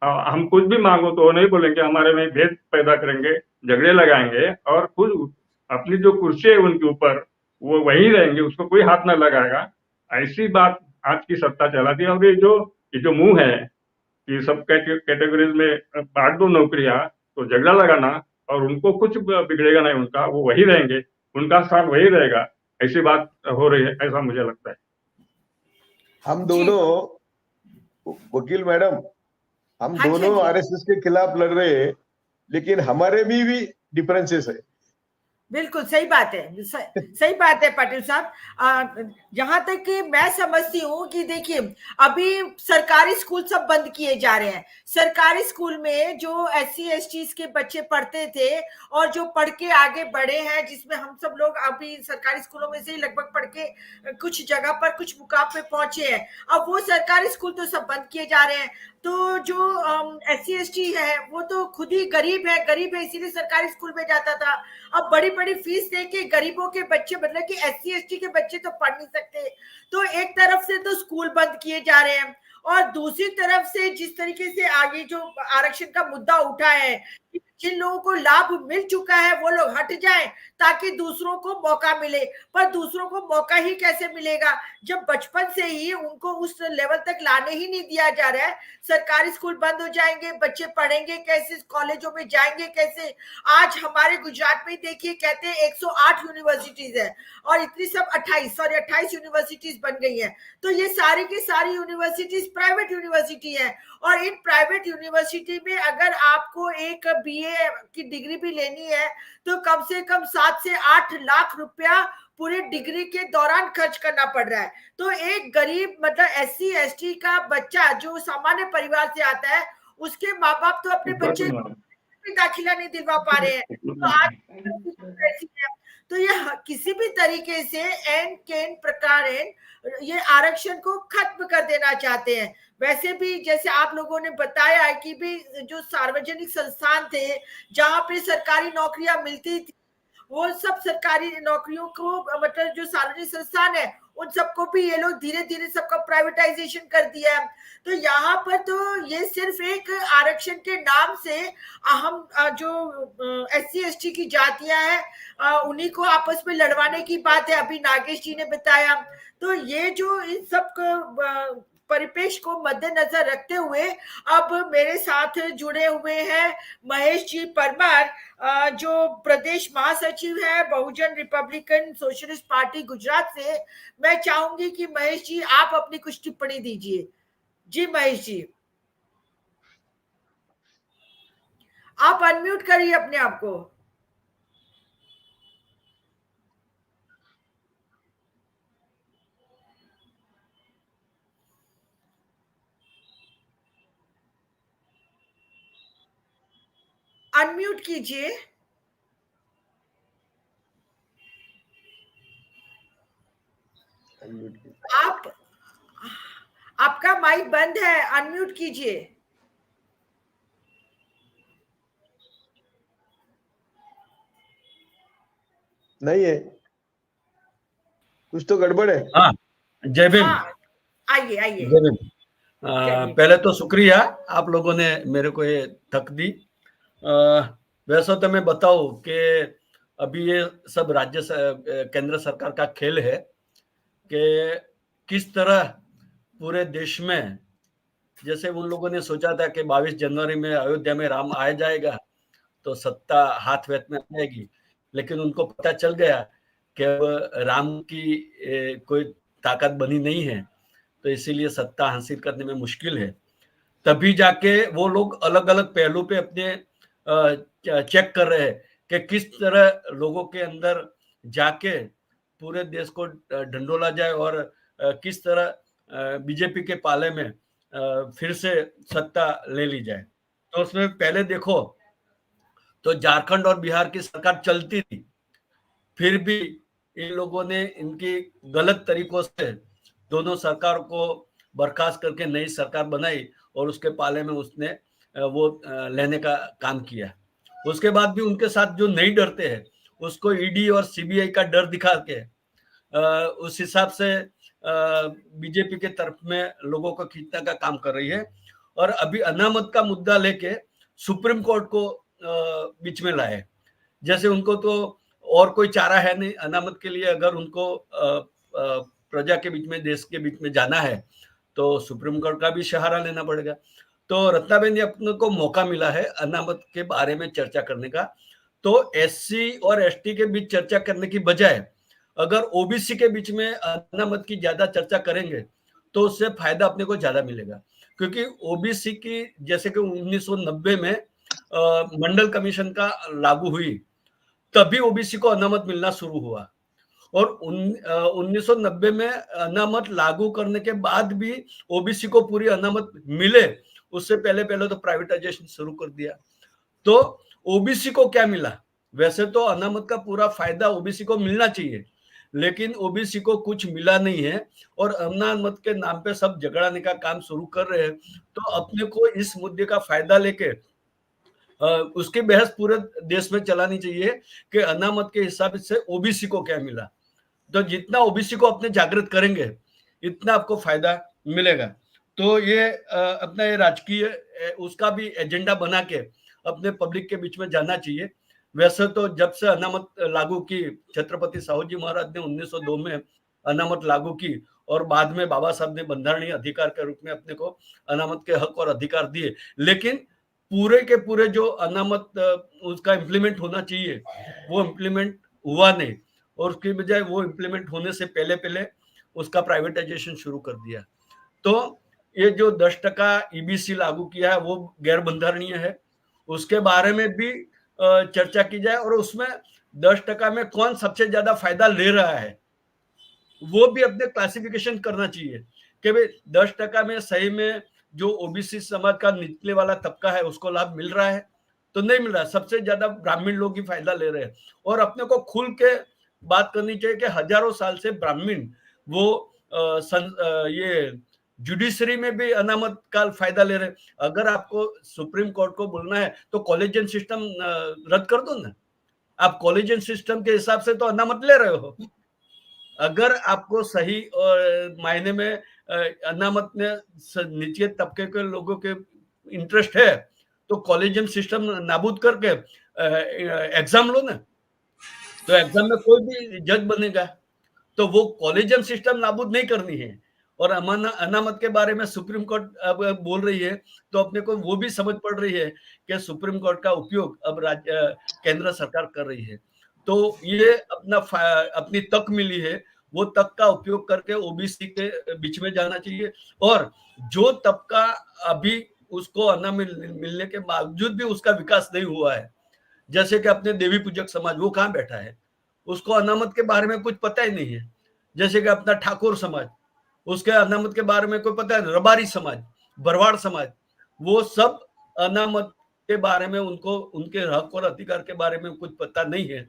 S2: हम कुछ भी मांगो तो वो नहीं बोलेंगे हमारे में भेद पैदा करेंगे, झगड़े लगाएंगे और खुद अपनी जो कुर्सी है उनके ऊपर वो वही रहेंगे, उसको कोई हाथ न लगाएगा। ऐसी बात आज की सत्ता चलाती है और ये जो मुंह है कि सब कैटेगरीज में बांट दो नौकरियां, तो झगड़ा लगाना और उनको कुछ बिगड़ेगा नहीं, उनका वो वही रहेंगे, उनका स्थान वही रहेगा, ऐसी बात हो रही है, ऐसा मुझे लगता है।
S4: हम दोनों वकील मैडम, हम दोनों आरएसएस के खिलाफ लड़ रहे हैं, लेकिन हमारे भी डिफरेंसेस है।
S1: बिल्कुल सही बात है, सही बात है पाटिल साहब। जहां तक कि मैं समझती हूँ कि देखिए अभी सरकारी स्कूल सब बंद किए जा रहे हैं। सरकारी स्कूल में जो SC ST के बच्चे पढ़ते थे और जो पढ़ के आगे बढ़े हैं, जिसमें हम सब लोग अभी सरकारी स्कूलों में से ही लगभग पढ़ के कुछ जगह पर कुछ मुकाम पे पहुंचे हैं, अब वो सरकारी स्कूल तो सब बंद किए जा रहे हैं। तो जो SC ST है वो तो खुद ही गरीब है इसीलिए सरकारी स्कूल में जाता था। अब बड़ी बड़ी फीस दे के गरीबों के बच्चे, मतलब कि SC ST के बच्चे तो पढ़ नहीं सकते। तो एक तरफ से तो स्कूल बंद किए जा रहे हैं और दूसरी तरफ से जिस तरीके से आगे जो आरक्षण का मुद्दा उठा है, जिन लोगों को लाभ मिल चुका है वो लोग हट जाएं ताकि दूसरों को मौका मिले। पर दूसरों को मौका ही कैसे मिलेगा जब बचपन से ही उनको उस लेवल तक लाने ही नहीं दिया जा रहा है। सरकारी स्कूल बंद हो जाएंगे, बच्चे पढ़ेंगे कैसे, कॉलेजों में जाएंगे कैसे। आज हमारे गुजरात में देखिए कहते हैं 108 यूनिवर्सिटीज है और इतनी सब 28 यूनिवर्सिटीज बन गई है। तो ये सारी की सारी यूनिवर्सिटीज प्राइवेट यूनिवर्सिटी है और इन प्राइवेट यूनिवर्सिटी में अगर आपको एक BA की डिग्री भी लेनी है तो कम से कम 7 से 8 लाख रुपया पूरे डिग्री के दौरान खर्च करना पड़ रहा है। तो एक गरीब मतलब SC ST का बच्चा जो सामान्य परिवार से आता है उसके माँ बाप तो अपने बच्चे को भी दाखिला नहीं दिलवा पा रहे हैं। तो आज ऐसी है, तो ये किसी भी तरीके से एन केन प्रकार ये आरक्षण को खत्म कर देना चाहते हैं। वैसे भी जैसे आप लोगों ने बताया है कि भी जो सार्वजनिक संस्थान थे जहां पे सरकारी नौकरियां मिलती थी, वो सब सरकारी नौकरियों को मतलब जो सार्वजनिक संस्थान है उन सबको भी ये लोग धीरे धीरे सबका प्राइवेटाइजेशन कर दिया है। तो यहाँ पर तो ये सिर्फ एक आरक्षण के नाम से हम जो SC ST की जातियां हैं उन्हीं को आपस में लड़वाने की बात है, अभी नागेश जी ने बताया। तो ये जो इन सब परिपेक्ष को मद्देनजर रखते हुए अब मेरे साथ जुड़े हुए हैं महेश जी परमार, जो प्रदेश महासचिव है बहुजन रिपब्लिकन सोशलिस्ट पार्टी गुजरात से। मैं चाहूंगी कि महेश जी आप अपनी कुछ टिप्पणी दीजिए। जी महेश जी, आप अनम्यूट करिए अपने आप को। अनम्यूट कीजिए। आप आपका माइक बंद है, अनम्यूट कीजिए।
S4: नहीं है, कुछ तो गड़बड़ है।
S5: हाँ, जय भीम।
S1: हाँ, आइए आइए।
S5: जय भीम। पहले तो शुक्रिया आप लोगों ने मेरे को ये तक दी। वैसे तो मैं बताऊं कि अभी ये सब केंद्र सरकार का खेल है कि किस तरह पूरे देश में, जैसे उन लोगों ने सोचा था कि 22 जनवरी में अयोध्या में राम आ जाएगा तो सत्ता हाथ वेत में आ जाएगी, लेकिन उनको पता चल गया कि राम की कोई ताकत बनी नहीं है, तो इसीलिए सत्ता हासिल करने में मुश्किल है। तभी जाके वो लोग अलग अलग पहलू पे अपने चेक कर रहे हैं कि किस तरह लोगों के अंदर जाके पूरे देश को ढंढोला जाए और किस तरह बीजेपी के पाले में फिर से सत्ता ले ली जाए। तो उसमें पहले देखो तो झारखंड और बिहार की सरकार चलती थी, फिर भी इन लोगों ने इनकी गलत तरीकों से दोनों सरकार को बर्खास्त करके नई सरकार बनाई और उसके पाले में उसने वो लेने का काम किया। उसके बाद भी उनके साथ जो नहीं डरते हैं उसको ईडी और सीबीआई का डर दिखा के उस हिसाब से बीजेपी के तरफ में लोगों को खींचने का काम कर रही है। और अभी अनामत का मुद्दा लेके सुप्रीम कोर्ट को बीच में लाए, जैसे उनको तो और कोई चारा है नहीं अनामत के लिए। अगर उनको प्रजा के बीच में, देश के बीच में जाना है तो सुप्रीम कोर्ट का भी सहारा लेना पड़ेगा। तो रत्नाबेन जी अपने को मौका मिला है अनामत के बारे में चर्चा करने का। तो SC और ST के बीच चर्चा करने की बजाय अगर OBC के बीच में अनामत की ज्यादा चर्चा करेंगे तो उससे फायदा अपने को ज्यादा मिलेगा, क्योंकि OBC की जैसे कि 1990 में मंडल कमीशन का लागू हुई, तभी OBC को अनामत मिलना शुरू हुआ। और 1990 में अनामत लागू करने के बाद भी OBC को पूरी अनामत मिले, उससे पहले तो प्राइवेटाइजेशन शुरू कर दिया। तो OBC को क्या मिला? वैसे तो अनामत का पूरा फायदा OBC को मिलना चाहिए, लेकिन OBC को कुछ मिला नहीं है और अनामत के नाम पे सब झगड़ाने का काम शुरू कर रहे हैं। तो अपने को इस मुद्दे का फायदा लेके उसकी बहस पूरे देश में चलानी चाहिए कि अनामत के हिसाब से OBC को क्या मिला। तो जितना OBC को अपने जागृत करेंगे इतना आपको फायदा मिलेगा। तो ये अपना ये राजकीय उसका भी एजेंडा बना के अपने पब्लिक के बीच में जाना चाहिए। वैसे तो जब से अनामत लागू की, छत्रपति साहू जी महाराज ने 1902 में अनामत लागू की और बाद में बाबा साहब ने बंधारणीय अधिकार के रूप में अपने को अनामत के हक और अधिकार दिए, लेकिन पूरे के पूरे जो अनामत उसका इम्प्लीमेंट होना चाहिए वो इम्प्लीमेंट हुआ नहीं, और उसकी बजाय वो इम्प्लीमेंट होने से पहले उसका प्राइवेटाइजेशन शुरू कर दिया। तो ये जो 10% EBC लागू किया है वो गैर बंधारणीय है, उसके बारे में भी चर्चा की जाए और उसमें 10% में कौन सबसे ज्यादा फायदा ले रहा है वो भी अपने क्लासिफिकेशन करना चाहिए कि भाई 10% में सही में जो ओबीसी समाज का निचले वाला तबका है उसको लाभ मिल रहा है? तो नहीं मिल रहा। सबसे ज्यादा ब्राह्मण लोग ही फायदा ले रहे हैं। और अपने को खुल के बात करनी चाहिए कि हजारों साल से ब्राह्मण वो ये जुडिशरी में भी अनामत का फायदा ले रहे हैं। अगर आपको सुप्रीम कोर्ट को बोलना है तो कॉलेजियन सिस्टम रद्द कर दो ना। आप कॉलेजियन सिस्टम के हिसाब से तो अनामत ले रहे हो। अगर आपको सही और मायने में अनामत में नीचे तबके के लोगों के इंटरेस्ट है तो कॉलेजियम सिस्टम नाबूद करके एग्जाम लो ना। तो एग्जाम में कोई भी जज बनेगा। तो वो कॉलेजियम सिस्टम नाबूद नहीं करनी है। और अनामत के बारे में सुप्रीम कोर्ट अब बोल रही है तो अपने को वो भी समझ पड़ रही है कि सुप्रीम कोर्ट का उपयोग अब केंद्र सरकार कर रही है। तो ये अपनी तक मिली है, वो तक का उपयोग करके ओबीसी के बीच में जाना चाहिए। और जो तबका अभी उसको अनामत मिलने के बावजूद भी उसका विकास नहीं हुआ है, जैसे कि अपने देवी पूजक समाज, वो कहाँ बैठा है, उसको अनामत के बारे में कुछ पता ही नहीं है। जैसे कि अपना ठाकुर समाज, उसके अनामत के बारे में कोई पता है। रबारी समाज, बरवाड़ समाज, वो सब अनामत के बारे में उनको उनके हक और अधिकार के बारे में कुछ पता नहीं है।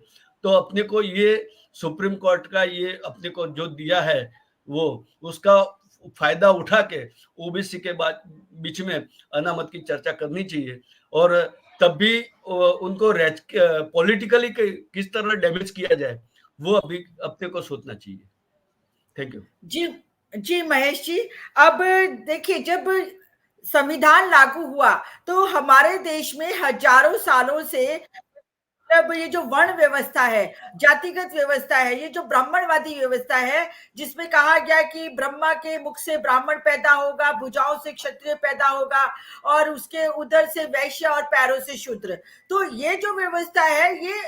S5: तो अपने को ये सुप्रीम कोर्ट का ये अपने को जो दिया है वो उसका फायदा उठा के ओबीसी के बीच में अनामत की चर्चा करनी चाहिए। और तब भी उनको पॉलिटिकली किस तरह डैमेज किया जाए वो अभी अपने को सोचना चाहिए। Thank you.
S1: जी महेश जी, अब देखिए, जब संविधान लागू हुआ तो हमारे देश में हजारों सालों से मतलब ये जो वर्ण व्यवस्था है, जातिगत व्यवस्था है, ये जो ब्राह्मणवादी व्यवस्था है, जिसमें कहा गया कि ब्रह्मा के मुख से ब्राह्मण पैदा होगा, भुजाओं से क्षत्रिय पैदा होगा और उसके उदर से वैश्य और पैरों से शूद्र। तो ये जो व्यवस्था है ये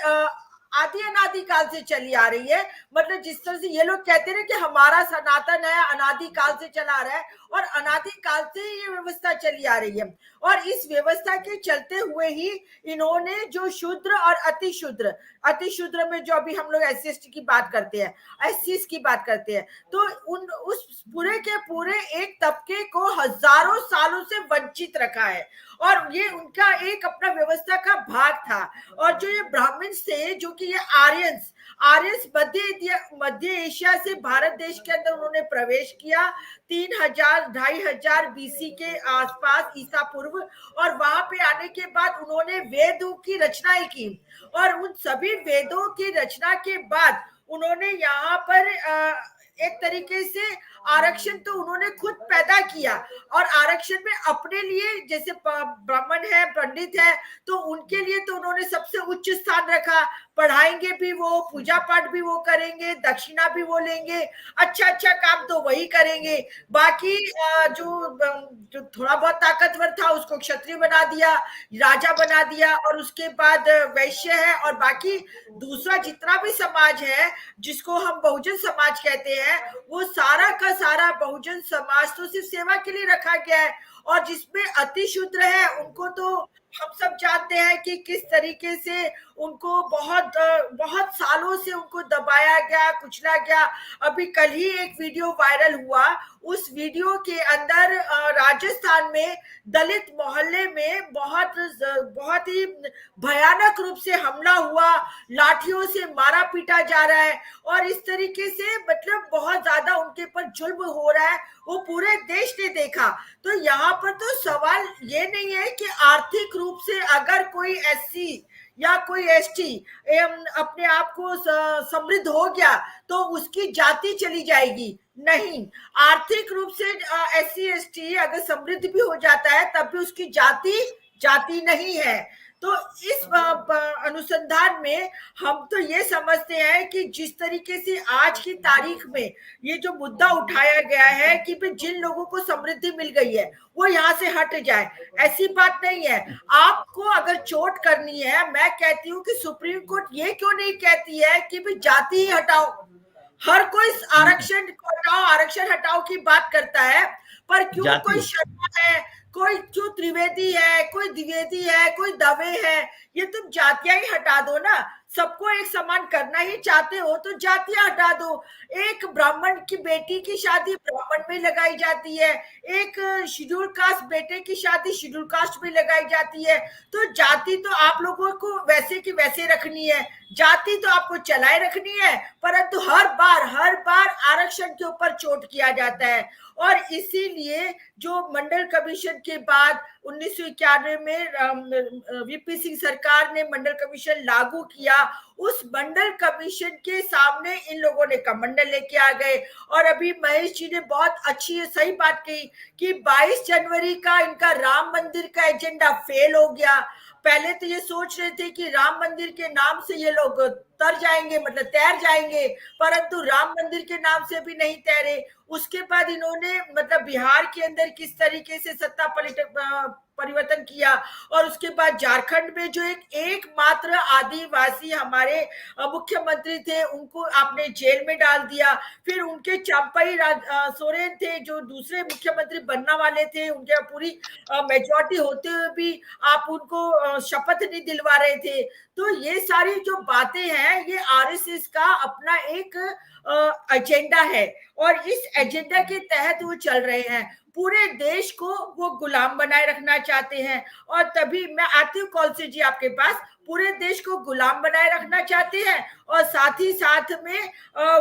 S1: आदि अनादि काल से चली आ रही है। मतलब जिस तरह से ये लोग कहते हैं कि हमारा सनातन है, अनादि काल से चला आ रहा है, और अनादि काल से ये व्यवस्था चली आ रही है। और इस व्यवस्था के चलते हुए ही इन्होंने जो शूद्र और अति शूद्र में जो अभी हम लोग SC/ST की बात करते हैं, SCs की बात करते हैं, तो उस पूरे के पूरे एक तबके को हजारों सालों से वंचित रखा है। और ये उनका एक अपना व्यवस्था का भाग था। और जो ये ब्राह्मण से, जो कि ये आर्यंस मध्य एशिया से भारत देश के अंदर उन्होंने प्रवेश किया 3000-2500 BC के आसपास, ईसा पूर्व। और वहां पे आने के बाद उन्होंने वेदों की रचनाएं की। और उन सभी वेदों की रचना के बाद उन्होंने यहाँ पर एक तरीके से आरक्षण तो उन्होंने खुद पैदा किया। और आरक्षण में अपने लिए, जैसे ब्राह्मण है, पंडित है, तो उनके लिए तो उन्होंने सबसे उच्च स्थान रखा। पढ़ाएंगे भी वो, पूजा पाठ भी वो करेंगे, दक्षिणा भी वो लेंगे, अच्छा काम तो वही करेंगे। बाकी जो थोड़ा बहुत ताकतवर था उसको क्षत्रिय बना दिया, राजा बना दिया। और उसके बाद वैश्य है, और बाकी दूसरा जितना भी समाज है जिसको हम बहुजन समाज कहते हैं, वो सारा का सारा बहुजन समाज तो सिर्फ सेवा के लिए रखा गया है। और जिसमें अति शूद्र है उनको तो हम सब जानते हैं कि किस तरीके से उनको बहुत सालों से उनको दबाया गया, कुचला गया। अभी कल ही एक वीडियो वायरल हुआ, उस वीडियो के अंदर राजस्थान में दलित मोहल्ले में बहुत ही भयानक रूप से हमला हुआ, लाठियों से मारा पीटा जा रहा है। और इस तरीके से मतलब बहुत ज्यादा उनके पर जुल्म हो रहा है, वो पूरे देश ने देखा। तो यहाँ पर तो सवाल ये नहीं है कि आर्थिक रूप से अगर कोई SC या कोई ST अपने आप को समृद्ध हो गया तो उसकी जाति चली जाएगी। नहीं, आर्थिक रूप से SC/ST अगर समृद्ध भी हो जाता है तब भी उसकी जाति नहीं है। तो इस अनुसंधान में हम तो ये समझते हैं कि जिस तरीके से आज की तारीख में ये जो मुद्दा उठाया गया है कि जिन लोगों को समृद्धि मिल गई है वो यहाँ से हट जाए, ऐसी बात नहीं है। आपको अगर चोट करनी है, मैं कहती हूँ कि सुप्रीम कोर्ट ये क्यों नहीं कहती है कि भाई जाति ही हटाओ। हर कोई आरक्षण हटाओ की बात करता है, पर क्यों कोई शर्मा है, कोई जो त्रिवेदी है, कोई द्विवेदी है, कोई दवे है, ये तुम जातियां ही हटा दो ना। सबको एक समान करना ही चाहते हो तो जातियां हटा दो। एक ब्राह्मण की बेटी की शादी ब्राह्मण में लगाई जाती है, एक शेड्यूल कास्ट बेटे की शादी शेड्यूल कास्ट में लगाई जाती है। तो जाति तो आप लोगों को वैसे की वैसे रखनी है, जाति तो आपको चलाए रखनी है, परंतु हर बार आरक्षण के ऊपर चोट किया जाता है। और इसीलिए जो मंडल कमीशन के बाद 1991 में वीपी सिंह सरकार ने मंडल कमीशन लागू किया, उस मंडल कमीशन के सामने इन लोगों ने कमंडल लेके आ गए। और अभी महेश जी ने बहुत अच्छी सही बात कही कि 22 जनवरी का इनका राम मंदिर का एजेंडा फेल हो गया। पहले तो ये सोच रहे थे कि राम मंदिर के नाम से ये लोग तर जाएंगे, मतलब तैर जाएंगे, परंतु राम मंदिर के नाम से भी नहीं तैरे। उसके बाद इन्होंने मतलब बिहार के अंदर किस तरीके से सत्ता परिवर्तन किया, और उसके बाद झारखंड में जो एकमात्र आदिवासी हमारे मुख्यमंत्री थे उनको आपने जेल में डाल दिया। फिर उनके चंपाई सोरेन थे जो दूसरे मुख्यमंत्री बनने वाले थे, उनके पूरी मेजॉरिटी होते हुए भी आप उनको शपथ नहीं दिलवा रहे थे। तो ये सारी जो बातें हैं ये आरएसएस का अपना एक एजेंडा है, और इस एजेंडा के तहत वो चल रहे हैं। पूरे देश को वो गुलाम बनाए रखना चाहते हैं। और तभी मैं आती हूँ कौलसे जी आपके पास, पूरे देश को गुलाम बनाए रखना चाहते हैं, और साथ ही साथ में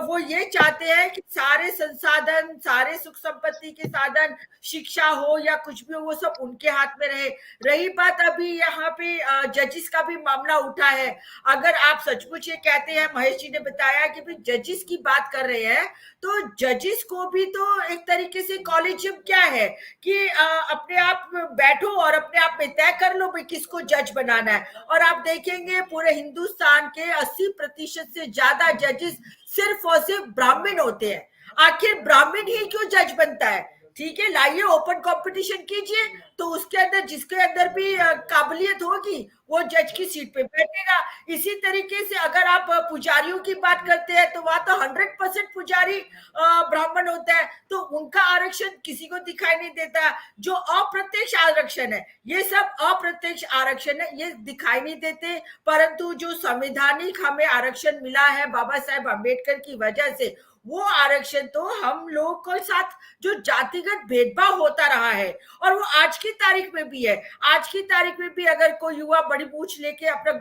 S1: वो ये चाहते हैं कि सारे संसाधन, सारे सुख संपत्ति के साधन, शिक्षा हो या कुछ भी हो, वो सब उनके हाथ में रहे। रही बात अभी यहाँ पे जजिस का भी मामला उठा है। अगर आप सचमुच ये कहते हैं, महेश जी ने बताया कि भाई जजिस की बात कर रहे हैं, तो जजिस को भी तो एक तरीके से कॉलेजियम क्या है कि अपने आप बैठो और अपने आप में तय कर लो भाई किसको जज बनाना है। और आप देखेंगे पूरे हिंदुस्तान के 80% से ज्यादा जजेस सिर्फ और सिर्फ ब्राह्मण होते हैं। आखिर ब्राह्मण ही क्यों जज बनता है? ठीक है, लाइए ओपन कंपटीशन कीजिए, तो उसके अंदर जिसके अंदर भी काबिलियत होगी वो जज की सीट पे बैठेगा। इसी तरीके से अगर आप पुजारियों की बात करते हैं तो वहां तो 100% पुजारी ब्राह्मण होता है, तो उनका आरक्षण किसी को दिखाई नहीं देता। जो अप्रत्यक्ष आरक्षण है, ये सब अप्रत्यक्ष आरक्षण है, ये दिखाई नहीं देते। परंतु जो संवैधानिक हमें आरक्षण मिला है बाबा साहेब अम्बेडकर की वजह से, वो आरक्षण तो हम लोग के साथ जो जातिगत भेदभाव होता रहा है, और वो आज की तारीख में भी है। आज की तारीख में भी अगर कोई युवा बड़ी मूछ लेके अपना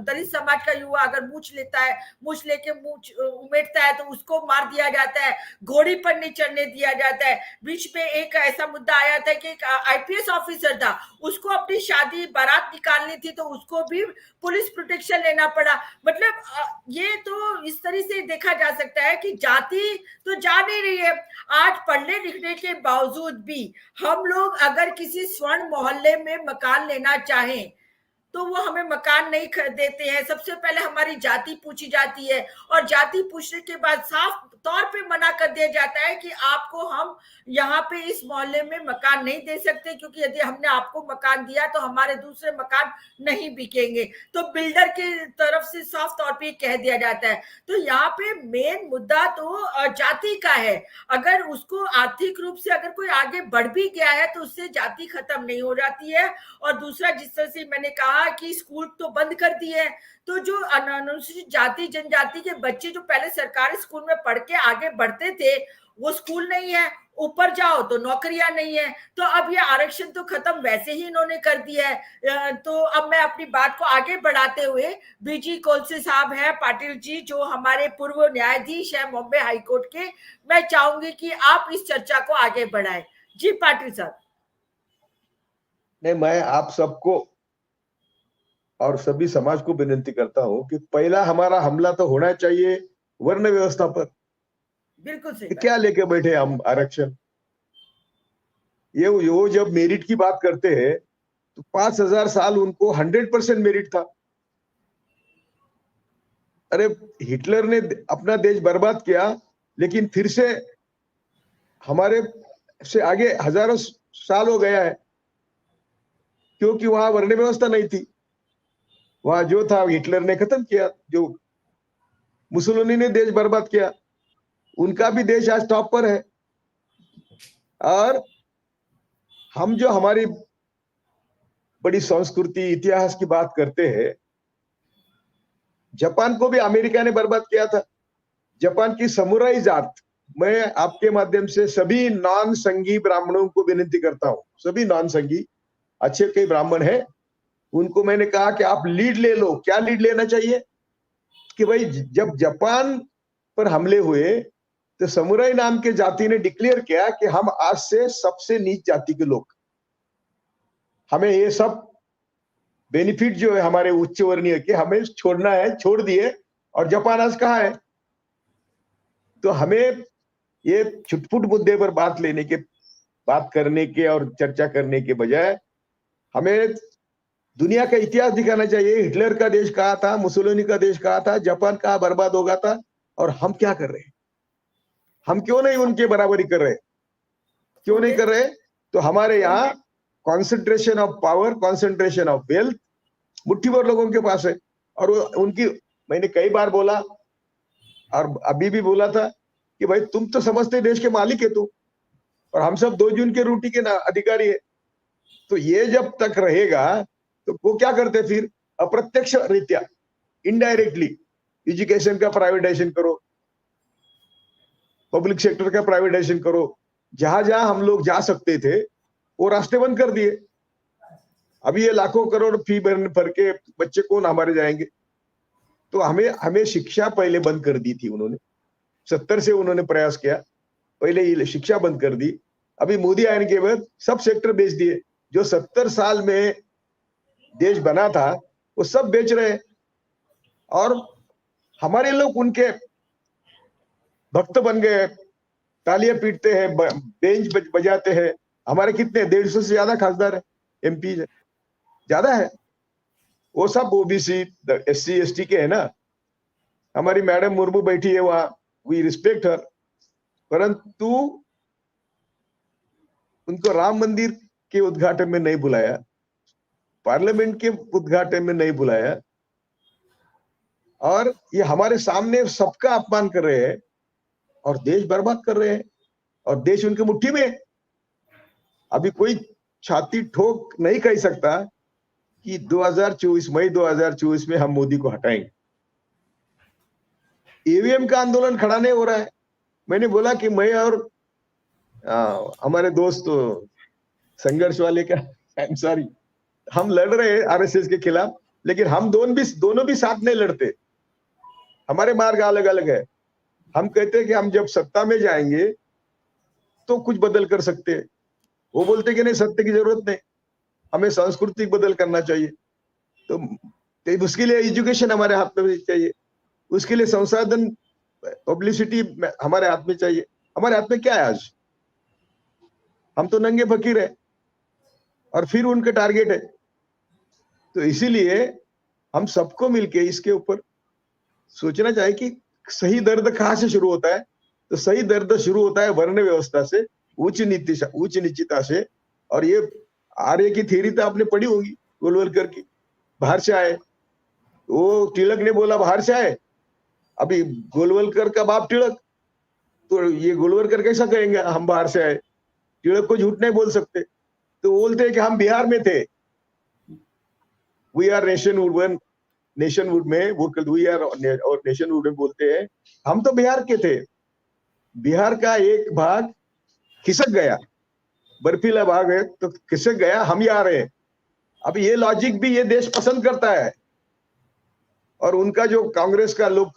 S1: दलित समाज का युवा अगर मूछ लेता है, मूछ लेके मूछ उमेटता है, तो उसको मार दिया जाता है, घोड़ी पर नहीं चढ़ने दिया जाता है। बीच में एक ऐसा मुद्दा आया था कि एक आईपीएस ऑफिसर था, उसको अपनी शादी बारात निकालनी थी तो उसको भी पुलिस प्रोटेक्शन लेना पड़ा। मतलब ये तो इस तरह से देखा जा सकता है कि जाति तो जा नहीं रही है। आज पढ़ने लिखने के बावजूद भी हम लोग अगर किसी स्वर्ण मोहल्ले में मकान लेना चाहें तो वो हमें मकान नहीं देते हैं। सबसे पहले हमारी जाति पूछी जाती है, और जाति पूछने के बाद साफ तौर पे मना कर दिया जाता है कि आपको हम यहाँ पे इस मोहल्ले में मकान नहीं दे सकते, क्योंकि यदि हमने आपको मकान दिया तो हमारे दूसरे मकान नहीं बिकेंगे। तो बिल्डर की तरफ से साफ तौर पे कह दिया जाता है। तो यहाँ पे मेन मुद्दा तो जाति का है। अगर उसको आर्थिक रूप से अगर कोई आगे बढ़ भी गया है तो उससे जाति खत्म नहीं हो जाती है। और दूसरा, जिस तरह से मैंने कहा कि स्कूल तो बंद कर दिए हैं, तो जो अनुसूचित जाति जनजाति के बच्चे जो पहले सरकारी स्कूल में पढ़ के आगे बढ़ते थे, वो स्कूल नहीं है, ऊपर जाओ तो नौकरियां नहीं है। तो अब ये आरक्षण तो खत्म वैसे ही इन्होंने कर दिया है। तो अब मैं अपनी बात को आगे बढ़ाते हुए, बीजी कोलसे साहब है, पाटिल जी जो हमारे पूर्व न्यायाधीश है बॉम्बे हाईकोर्ट के, मैं चाहूंगी कि आप इस चर्चा को आगे बढ़ाएं। जी पाटिल साहब।
S4: नहीं, मैं आप सबको और सभी समाज को विनती करता हूं कि पहला हमारा हमला तो होना चाहिए वर्ण व्यवस्था पर।
S1: बिल्कुल सही।
S4: क्या लेके बैठे हम आरक्षण? ये जब मेरिट की बात करते हैं तो 5000 साल उनको 100% मेरिट था। अरे हिटलर ने अपना देश बर्बाद किया, लेकिन फिर से हमारे से आगे हजारों साल हो गया है, क्योंकि वहां वर्ण व्यवस्था नहीं थी। वहां जो था हिटलर ने खत्म किया, जो मुसोलिनी ने देश बर्बाद किया, उनका भी देश आज टॉप पर है। और हम जो हमारी बड़ी संस्कृति इतिहास की बात करते हैं, जापान को भी अमेरिका ने बर्बाद किया था। जापान की समुराई जात, मैं आपके माध्यम से सभी नॉन संघी ब्राह्मणों को विनती करता हूं, सभी नॉन संघी अच्छे कई ब्राह्मण हैं, उनको मैंने कहा कि आप लीड ले लो। क्या लीड लेना चाहिए कि भाई जब जापान पर हमले हुए तो समुराई नाम के जाति ने डिक्लेयर किया कि हम आज से सबसे नीच जाति के लोग, हमें ये सब बेनिफिट जो है हमारे उच्च वर्णीय के हमें छोड़ना है, छोड़ दिए। और जापान आज कहाँ है? तो हमें ये छुटपुट मुद्दे पर बात करने के और चर्चा करने के बजाय हमें दुनिया का इतिहास दिखाना चाहिए। हिटलर का देश कहा था, मुसोलिनी का देश कहा था, जापान कहाँ बर्बाद होगा था, और हम क्या कर रहे हैं? हम क्यों नहीं उनके बराबरी कर रहे? क्यों नहीं कर रहे? तो हमारे यहाँ concentration of power, concentration of wealth मुट्ठी भर लोगों के पास है। और उनकी, मैंने कई बार बोला और अभी भी बोला था कि भाई तुम तो समझते देश के मालिक है तुम, और हम सब 2 जून के रोटी के ना अधिकारी है। तो ये जब तक रहेगा तो वो क्या करते फिर? अप्रत्यक्ष रीत्या, इनडायरेक्टली एजुकेशन का प्राइवेटाइजेशन करो, पब्लिक सेक्टर का प्राइवेटाइजेशन करो। जहां जहां हम लोग जा सकते थे वो रास्ते बंद कर दिए। अभी ये लाखों करोड़ फी भर के बच्चे कौन हमारे जाएंगे? तो हमें शिक्षा पहले बंद कर दी थी उन्होंने, 70 से उन्होंने प्रयास किया, पहले ये शिक्षा बंद कर दी। अभी मोदी आने के बाद सब सेक्टर बेच दिए। जो 70 साल में देश बना था वो सब बेच रहे हैं, और हमारे लोग उनके भक्त बन गए, तालियां पीटते हैं, बेंच बजाते हैं। हमारे कितने 150 से ज्यादा खासदार है, एमपी है, ज्यादा है। वो सब ओबीसी, SC ST के है ना। हमारी मैडम मुर्मू बैठी है वहां, वी रिस्पेक्ट हर, परंतु उनको राम मंदिर के उद्घाटन में नहीं बुलाया, पार्लियामेंट के उद्घाटन में नहीं बुलाया, और ये हमारे सामने सबका अपमान कर रहे हैं और देश बर्बाद कर रहे हैं, और देश उनकी मुट्ठी में। अभी कोई छाती ठोक नहीं कह सकता कि 2024 मई 2024 में हम मोदी को हटाएंगे। ईवीएम का आंदोलन खड़ा नहीं हो रहा है। मैंने बोला कि मैं और हमारे दोस्त संघर्ष वाले का, आई एम सॉरी, हम लड़ रहे हैं आरएसएस के खिलाफ, लेकिन हम दोनों भी साथ नहीं लड़ते, हमारे मार्ग अलग अलग है। हम कहते हैं कि हम जब सत्ता में जाएंगे तो कुछ बदल कर सकते हैं। वो बोलते कि नहीं, सत्य की जरूरत नहीं, हमें सांस्कृतिक बदल करना चाहिए। तो उसके लिए एजुकेशन हमारे हाथ में चाहिए, उसके लिए संसाधन, पब्लिसिटी हमारे हाथ में चाहिए। हमारे हाथ में क्या है आज? हम तो नंगे फकीर है, और फिर उनके टारगेट है। तो इसीलिए हम सबको मिलके इसके ऊपर सोचना चाहिए कि सही दर्द कहाँ से शुरू होता है। तो सही दर्द शुरू होता है वर्ण व्यवस्था से, उच्च नीचता से। और ये आर्य की थ्योरी तो आपने पढ़ी होगी, गोलवलकर की, बाहर से आए। वो तिलक ने बोला बाहर से आए, अभी गोलवलकर का बाप तिलक, तो ये गोलवलकर कैसा कहेंगे हम बाहर से आए? तिलक को झूठ नहीं बोल सकते। तो बोलते हैं कि हम बिहार में थे, वी आर नेशनहुड में, वो वी आर और नेशनहुड में बोलते हैं हम तो बिहार के थे। बिहार का एक भाग खिसक गया, बर्फीला भाग है तो खिसक गया, हम ही आ रहे हैं। अब ये लॉजिक भी ये देश पसंद करता है। और उनका जो कांग्रेस का लोक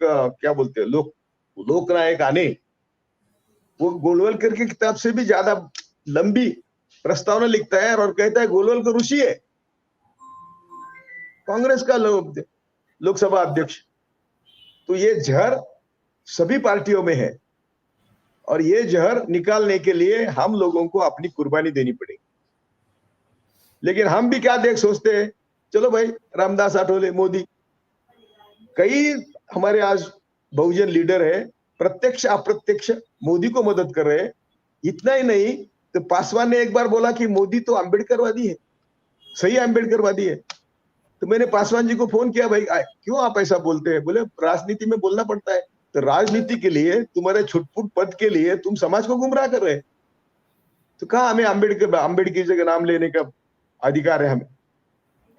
S4: क्या बोलते हैं, लोकनायक आने, वो गोलवलकर की किताब से भी ज्यादा लंबी प्रस्तावना लिखता है और कहता है गोलवलकर ऋषि है, कांग्रेस का लोकसभा अध्यक्ष। तो ये जहर सभी पार्टियों में है, और ये जहर निकालने के लिए हम लोगों को अपनी कुर्बानी देनी पड़ेगी। लेकिन हम भी क्या सोचते हैं, चलो भाई रामदास आठवले, मोदी, कई हमारे आज बहुजन लीडर है, प्रत्यक्ष अप्रत्यक्ष मोदी को मदद कर रहे हैं। इतना ही नहीं, तो पासवान ने एक बार बोला कि मोदी तो अम्बेडकरवादी है, सही अम्बेडकरवादी है। तो मैंने पासवान जी को फोन किया, भाई क्यों आप ऐसा बोलते हैं? बोले राजनीति में बोलना पड़ता है। तो राजनीति के लिए, तुम्हारे छुटपुट पद के लिए तुम समाज को गुमराह कर रहे हैं। तो कहा हमें अम्बेडकर जी का नाम लेने का अधिकार है हमें।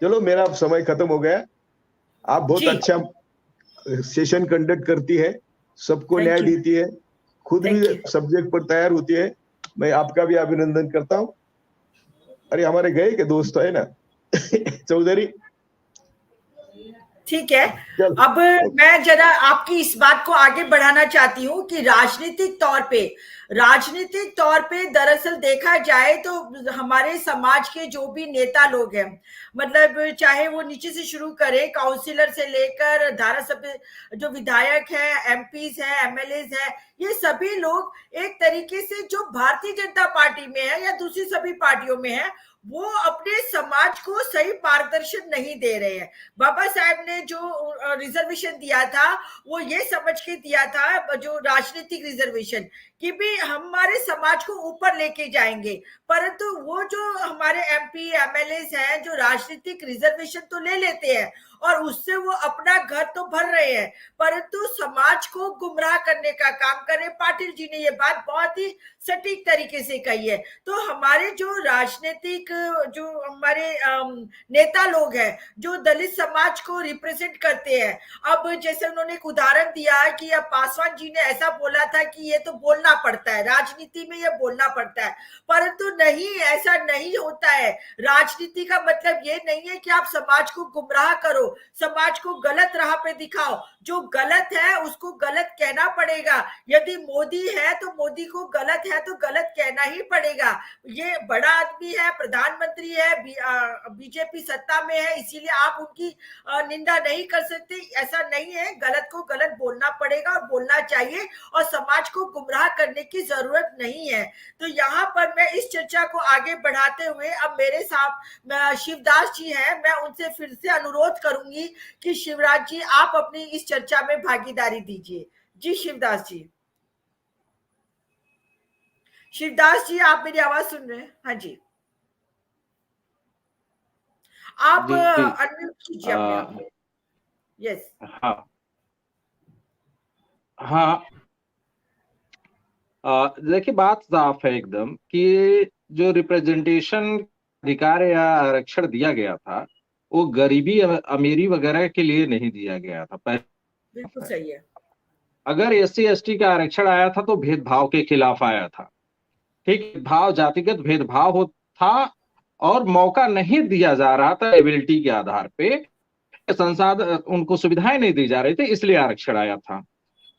S4: चलो मेरा समय खत्म हो गया। आप बहुत
S1: जी।
S4: अच्छा सेशन कंडक्ट करती है, सबको
S1: Thank
S4: न्याय
S1: you.
S4: देती है, खुद
S1: Thank
S4: भी
S1: you.
S4: सब्जेक्ट पर तैयार होती है। मैं आपका भी अभिनंदन करता हूँ। अरे हमारे गए के दोस्त है ना चौधरी,
S1: ठीक है।
S4: चल
S1: अब मैं जरा आपकी इस बात को आगे बढ़ाना चाहती हूँ कि राजनीतिक तौर पे दरअसल देखा जाए तो हमारे समाज के जो भी नेता लोग हैं, मतलब चाहे वो नीचे से शुरू करें, काउंसिलर से लेकर धारा सभ्य जो विधायक हैं, एमपीज हैं, एमएलएज हैं, ये सभी लोग एक तरीके से जो भारतीय जनता पार्टी में है या दूसरी सभी पार्टियों में है, वो अपने समाज को सही मार्गदर्शन नहीं दे रहे हैं। बाबा साहब ने जो रिजर्वेशन दिया था वो ये समझ के दिया था, जो राजनीतिक रिजर्वेशन, कि भी हमारे समाज को ऊपर लेके जाएंगे, परंतु वो जो हमारे एमपी एमएलए हैं जो राजनीतिक रिजर्वेशन तो ले लेते हैं और उससे वो अपना घर तो भर रहे हैं, परंतु समाज को गुमराह करने का काम कर रहे। पाटिल जी ने ये बात बहुत ही सटीक तरीके से कही है। तो हमारे जो राजनीतिक जो हमारे नेता लोग हैं जो दलित समाज को रिप्रेजेंट करते हैं, अब जैसे उन्होंने एक उदाहरण दिया कि अब पासवान जी ने ऐसा बोला था कि ये तो बोलना पड़ता है, राजनीति में ये बोलना पड़ता है, परंतु नहीं, ऐसा नहीं होता है। राजनीति का मतलब ये नहीं है कि आप समाज को गुमराह करो, समाज को गलत राह पे दिखाओ। जो गलत है उसको गलत कहना पड़ेगा। यदि मोदी है तो मोदी को गलत है तो गलत कहना ही पड़ेगा। ये बड़ा आदमी है, प्रधानमंत्री है, बीजेपी सत्ता में है, इसीलिए आप उनकी निंदा नहीं कर सकते, ऐसा नहीं है। गलत को गलत बोलना पड़ेगा और बोलना चाहिए, और समाज को गुमराह करने की जरूरत नहीं है। तो यहाँ पर मैं इस चर्चा को आगे बढ़ाते हुए अब मेरे साथ शिवदास जी हैं, मैं उनसे फिर से अनुरोध करूंगी कि शिवराज जी आप अपनी इस चर्चा में भागीदारी दीजिए। जी शिवदास जी। शिवदास जी आप मेरी आवाज सुन रहे हैं? हाँ जी, आप अनम्यूट कीजिए अपने आप। यस।
S3: हाँ हाँ, देखिए बात साफ है एकदम कि जो रिप्रेजेंटेशन अधिकार या आरक्षण दिया गया था वो गरीबी अमीरी वगैरह के लिए नहीं दिया गया था।
S1: बिल्कुल सही है।
S3: अगर एससी एसटी का आरक्षण आया था तो भेदभाव के खिलाफ आया था। ठीक, भाव जातिगत भेदभाव हो था और मौका नहीं दिया जा रहा था एबिलिटी के आधार पे, संसाधन उनको सुविधाएं नहीं दी जा रही थी, इसलिए आरक्षण आया था।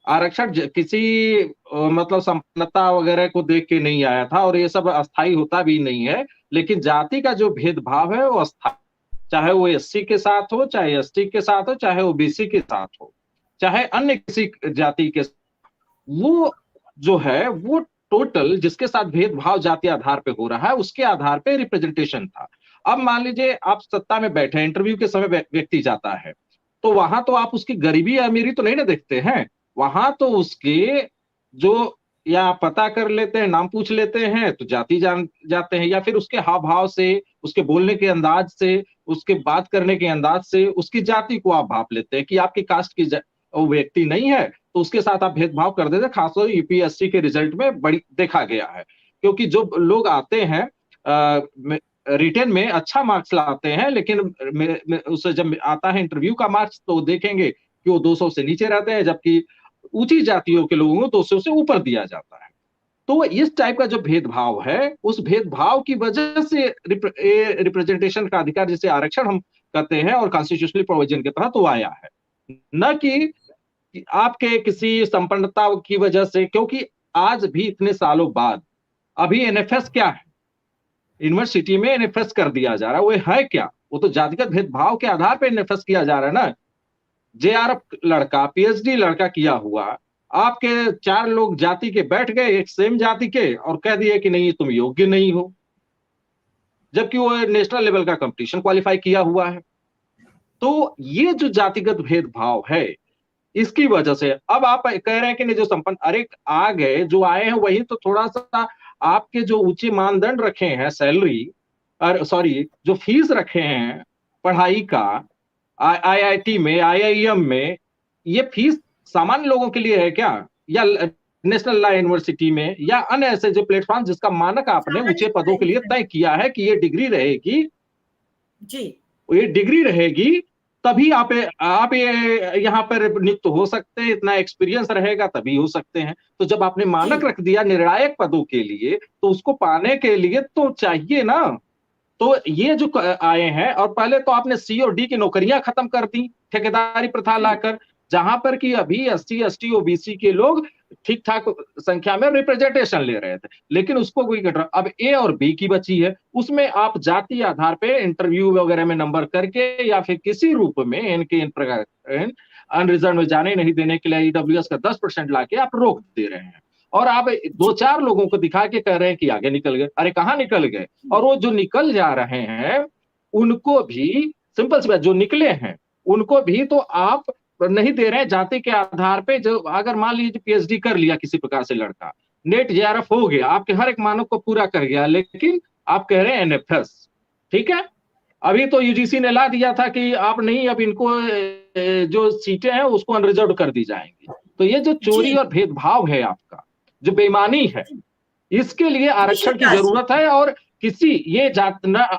S3: आरक्षण किसी मतलब संपन्नता वगैरह को देख के नहीं आया था, और ये सब अस्थायी होता भी नहीं है। लेकिन जाति का जो भेदभाव है वो अस्थायी, चाहे वो एससी के साथ हो, चाहे एसटी के साथ हो, चाहे ओबीसी के साथ हो, चाहे अन्य किसी जाति के, वो जो है वो टोटल जिसके साथ भेदभाव जाति आधार पे हो रहा है उसके आधार पे रिप्रेजेंटेशन था। अब मान लीजिए आप सत्ता में बैठे, इंटरव्यू के समय व्यक्ति जाता है तो वहां तो आप उसकी गरीबी अमीरी तो नहीं ना देखते हैं, वहां तो उसके जो या पता कर लेते हैं, नाम पूछ लेते हैं तो जाति जान जाते हैं, या फिर उसके हाव भाव से, उसके बोलने के अंदाज से, उसके बात करने के अंदाज से उसकी जाति को आप भाप लेते हैं कि आपकी कास्ट की वो व्यक्ति नहीं है तो उसके साथ आप भेदभाव कर देते। खासतौर यूपीएससी के रिजल्ट में बड़ी देखा गया है, क्योंकि जो लोग आते हैं रिटन में अच्छा मार्क्स लाते हैं, लेकिन उससे जब आता है इंटरव्यू का मार्क्स तो देखेंगे कि वो 200 से नीचे रहते हैं, जबकि ऊंची जातियों के लोगों को 200 से ऊपर दिया जाता है। तो इस टाइप का जो भेदभाव है, उस भेदभाव की वजह से रिप्रेजेंटेशन का अधिकार जिसे आरक्षण हम कहते हैं और कॉन्स्टिट्यूशनल प्रोविजन के तहत वो आया है, न कि आपके किसी संपन्नता की वजह से। क्योंकि आज भी इतने सालों बाद अभी एनएफएस क्या है, यूनिवर्सिटी में एनएफएस कर दिया जा रहा है, वो है क्या? वो तो जातिगत भेदभाव के आधार पर एनएफएस किया जा रहा है ना। जेआरएफ लड़का, पीएचडी लड़का किया हुआ, आपके 4 लोग जाति के बैठ गए, एक सेम जाति के, और कह दिए कि नहीं तुम योग्य नहीं हो, जबकि वो नेशनल लेवल का कंपटीशन क्वालिफाई किया हुआ है। तो ये जो जातिगत भेदभाव है इसकी वजह से अब आप कह रहे हैं कि नहीं जो संपन्न, अरे आ गए जो आए हैं वही तो थोड़ा सा आपके जो ऊंचे मानदंड रखे हैं सैलरी और सॉरी जो फीस रखे हैं पढ़ाई का आईआईटी में, आईआईएम में, ये फीस सामान्य लोगों के लिए है क्या? या नेशनल लॉ यूनिवर्सिटी में या अन्य ऐसे जो प्लेटफॉर्म जिसका मानक आपने ऊंचे पदों के लिए तय किया है कि ये डिग्री रहेगी
S1: जी,
S3: ये डिग्री रहेगी, तभी आप ये यहाँ पर नियुक्त हो सकते हैं, इतना एक्सपीरियंस रहेगा तभी हो सकते हैं। तो जब आपने मानक रख दिया निर्णायक पदों के लिए, तो उसको पाने के लिए तो चाहिए ना। तो ये जो आए हैं, और पहले तो आपने सी और डी की नौकरियां खत्म कर दी ठेकेदारी प्रथा लाकर, जहां पर कि अभी एससी एसटी ओबीसी के लोग ठीक ठाक संख्या में रिप्रेजेंटेशन ले रहे थे, लेकिन उसको कोई अब ए और बी की बची है, उसमें आप जाति आधार पे इंटरव्यू वगैरह में नंबर करके या फिर किसी रूप में इनके इन प्रकार अनरिजर्व में जाने नहीं देने के लिए ईडब्ल्यूएस का 10% लाके आप रोक दे रहे हैं, और आप दो चार लोगों को दिखा के कह रहे हैं कि आगे निकल गए। अरे कहाँ निकल गए? और वो जो निकल जा रहे हैं उनको भी सिंपल सी बात, जो निकले हैं उनको भी तो आप नहीं दे रहे हैं जाति के आधार पे। जो अगर मान लीजिए पीएचडी कर लिया किसी प्रकार से लड़का, नेट जेआरएफ हो गया, आपके हर एक मानक को पूरा कर गया, लेकिन आप कह रहे हैं एनएफएस, ठीक है। अभी तो यूजीसी ने ला दिया था कि आप नहीं, अब इनको जो सीटें हैं उसको अनरिजर्व कर दी जाएंगी। तो ये जो चोरी और भेदभाव है आपका, जो बेईमानी है, इसके लिए आरक्षण की जरूरत है। और किसी ये जात ना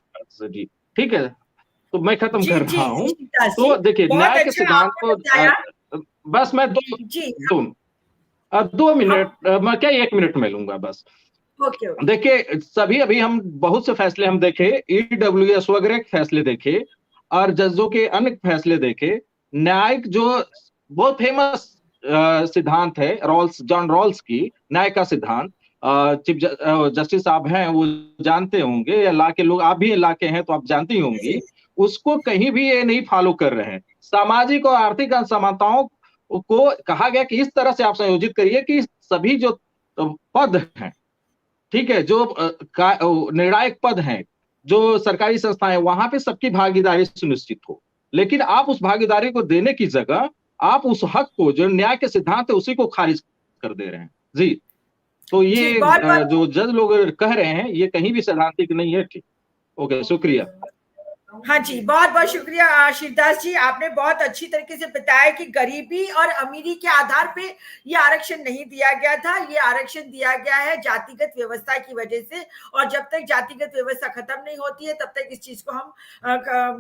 S3: जी, ठीक है, तो मैं खत्म कर रहा हूँ। तो देखिए न्याय के सिद्धांत को बस मैं 2 मिनट मैं क्या 1 मिनट में लूंगा बस। देखिए सभी अभी हम बहुत से फैसले हम देखे, ईडब्ल्यूएस वगैरह के फैसले देखे और जजों के अन्य फैसले देखे। न्यायिक जो बहुत फेमस सिद्धांत है जॉन रॉल्स की न्याय का सिद्धांत, चीफ जस्टिस साहब हैं वो जानते होंगे, या ला के लोग, आप भी ला के हैं तो आप जानती होंगी, उसको कहीं भी ये नहीं फॉलो कर रहे हैं। सामाजिक और आर्थिक असमानताओं को कहा गया कि इस तरह से आप संयोजित करिए कि सभी जो पद हैं, ठीक है, जो निर्णायक पद हैं, जो सरकारी संस्थाएं, वहां पे सबकी भागीदारी सुनिश्चित हो। लेकिन आप उस भागीदारी को देने की जगह आप उस हक को, जो न्याय के सिद्धांत है, उसी को खारिज कर दे रहे हैं जी। तो ये जो जज लोग कह रहे हैं ये कहीं भी सैद्धांतिक नहीं है। ठीक, ओके, शुक्रिया।
S1: हाँ जी, बहुत बहुत शुक्रिया शिवदास जी, आपने बहुत अच्छी तरीके से बताया कि गरीबी और अमीरी के आधार पे ये आरक्षण नहीं दिया गया था, ये आरक्षण दिया गया है जातिगत व्यवस्था की वजह से। और जब तक जातिगत व्यवस्था खत्म नहीं होती है तब तक इस चीज को हम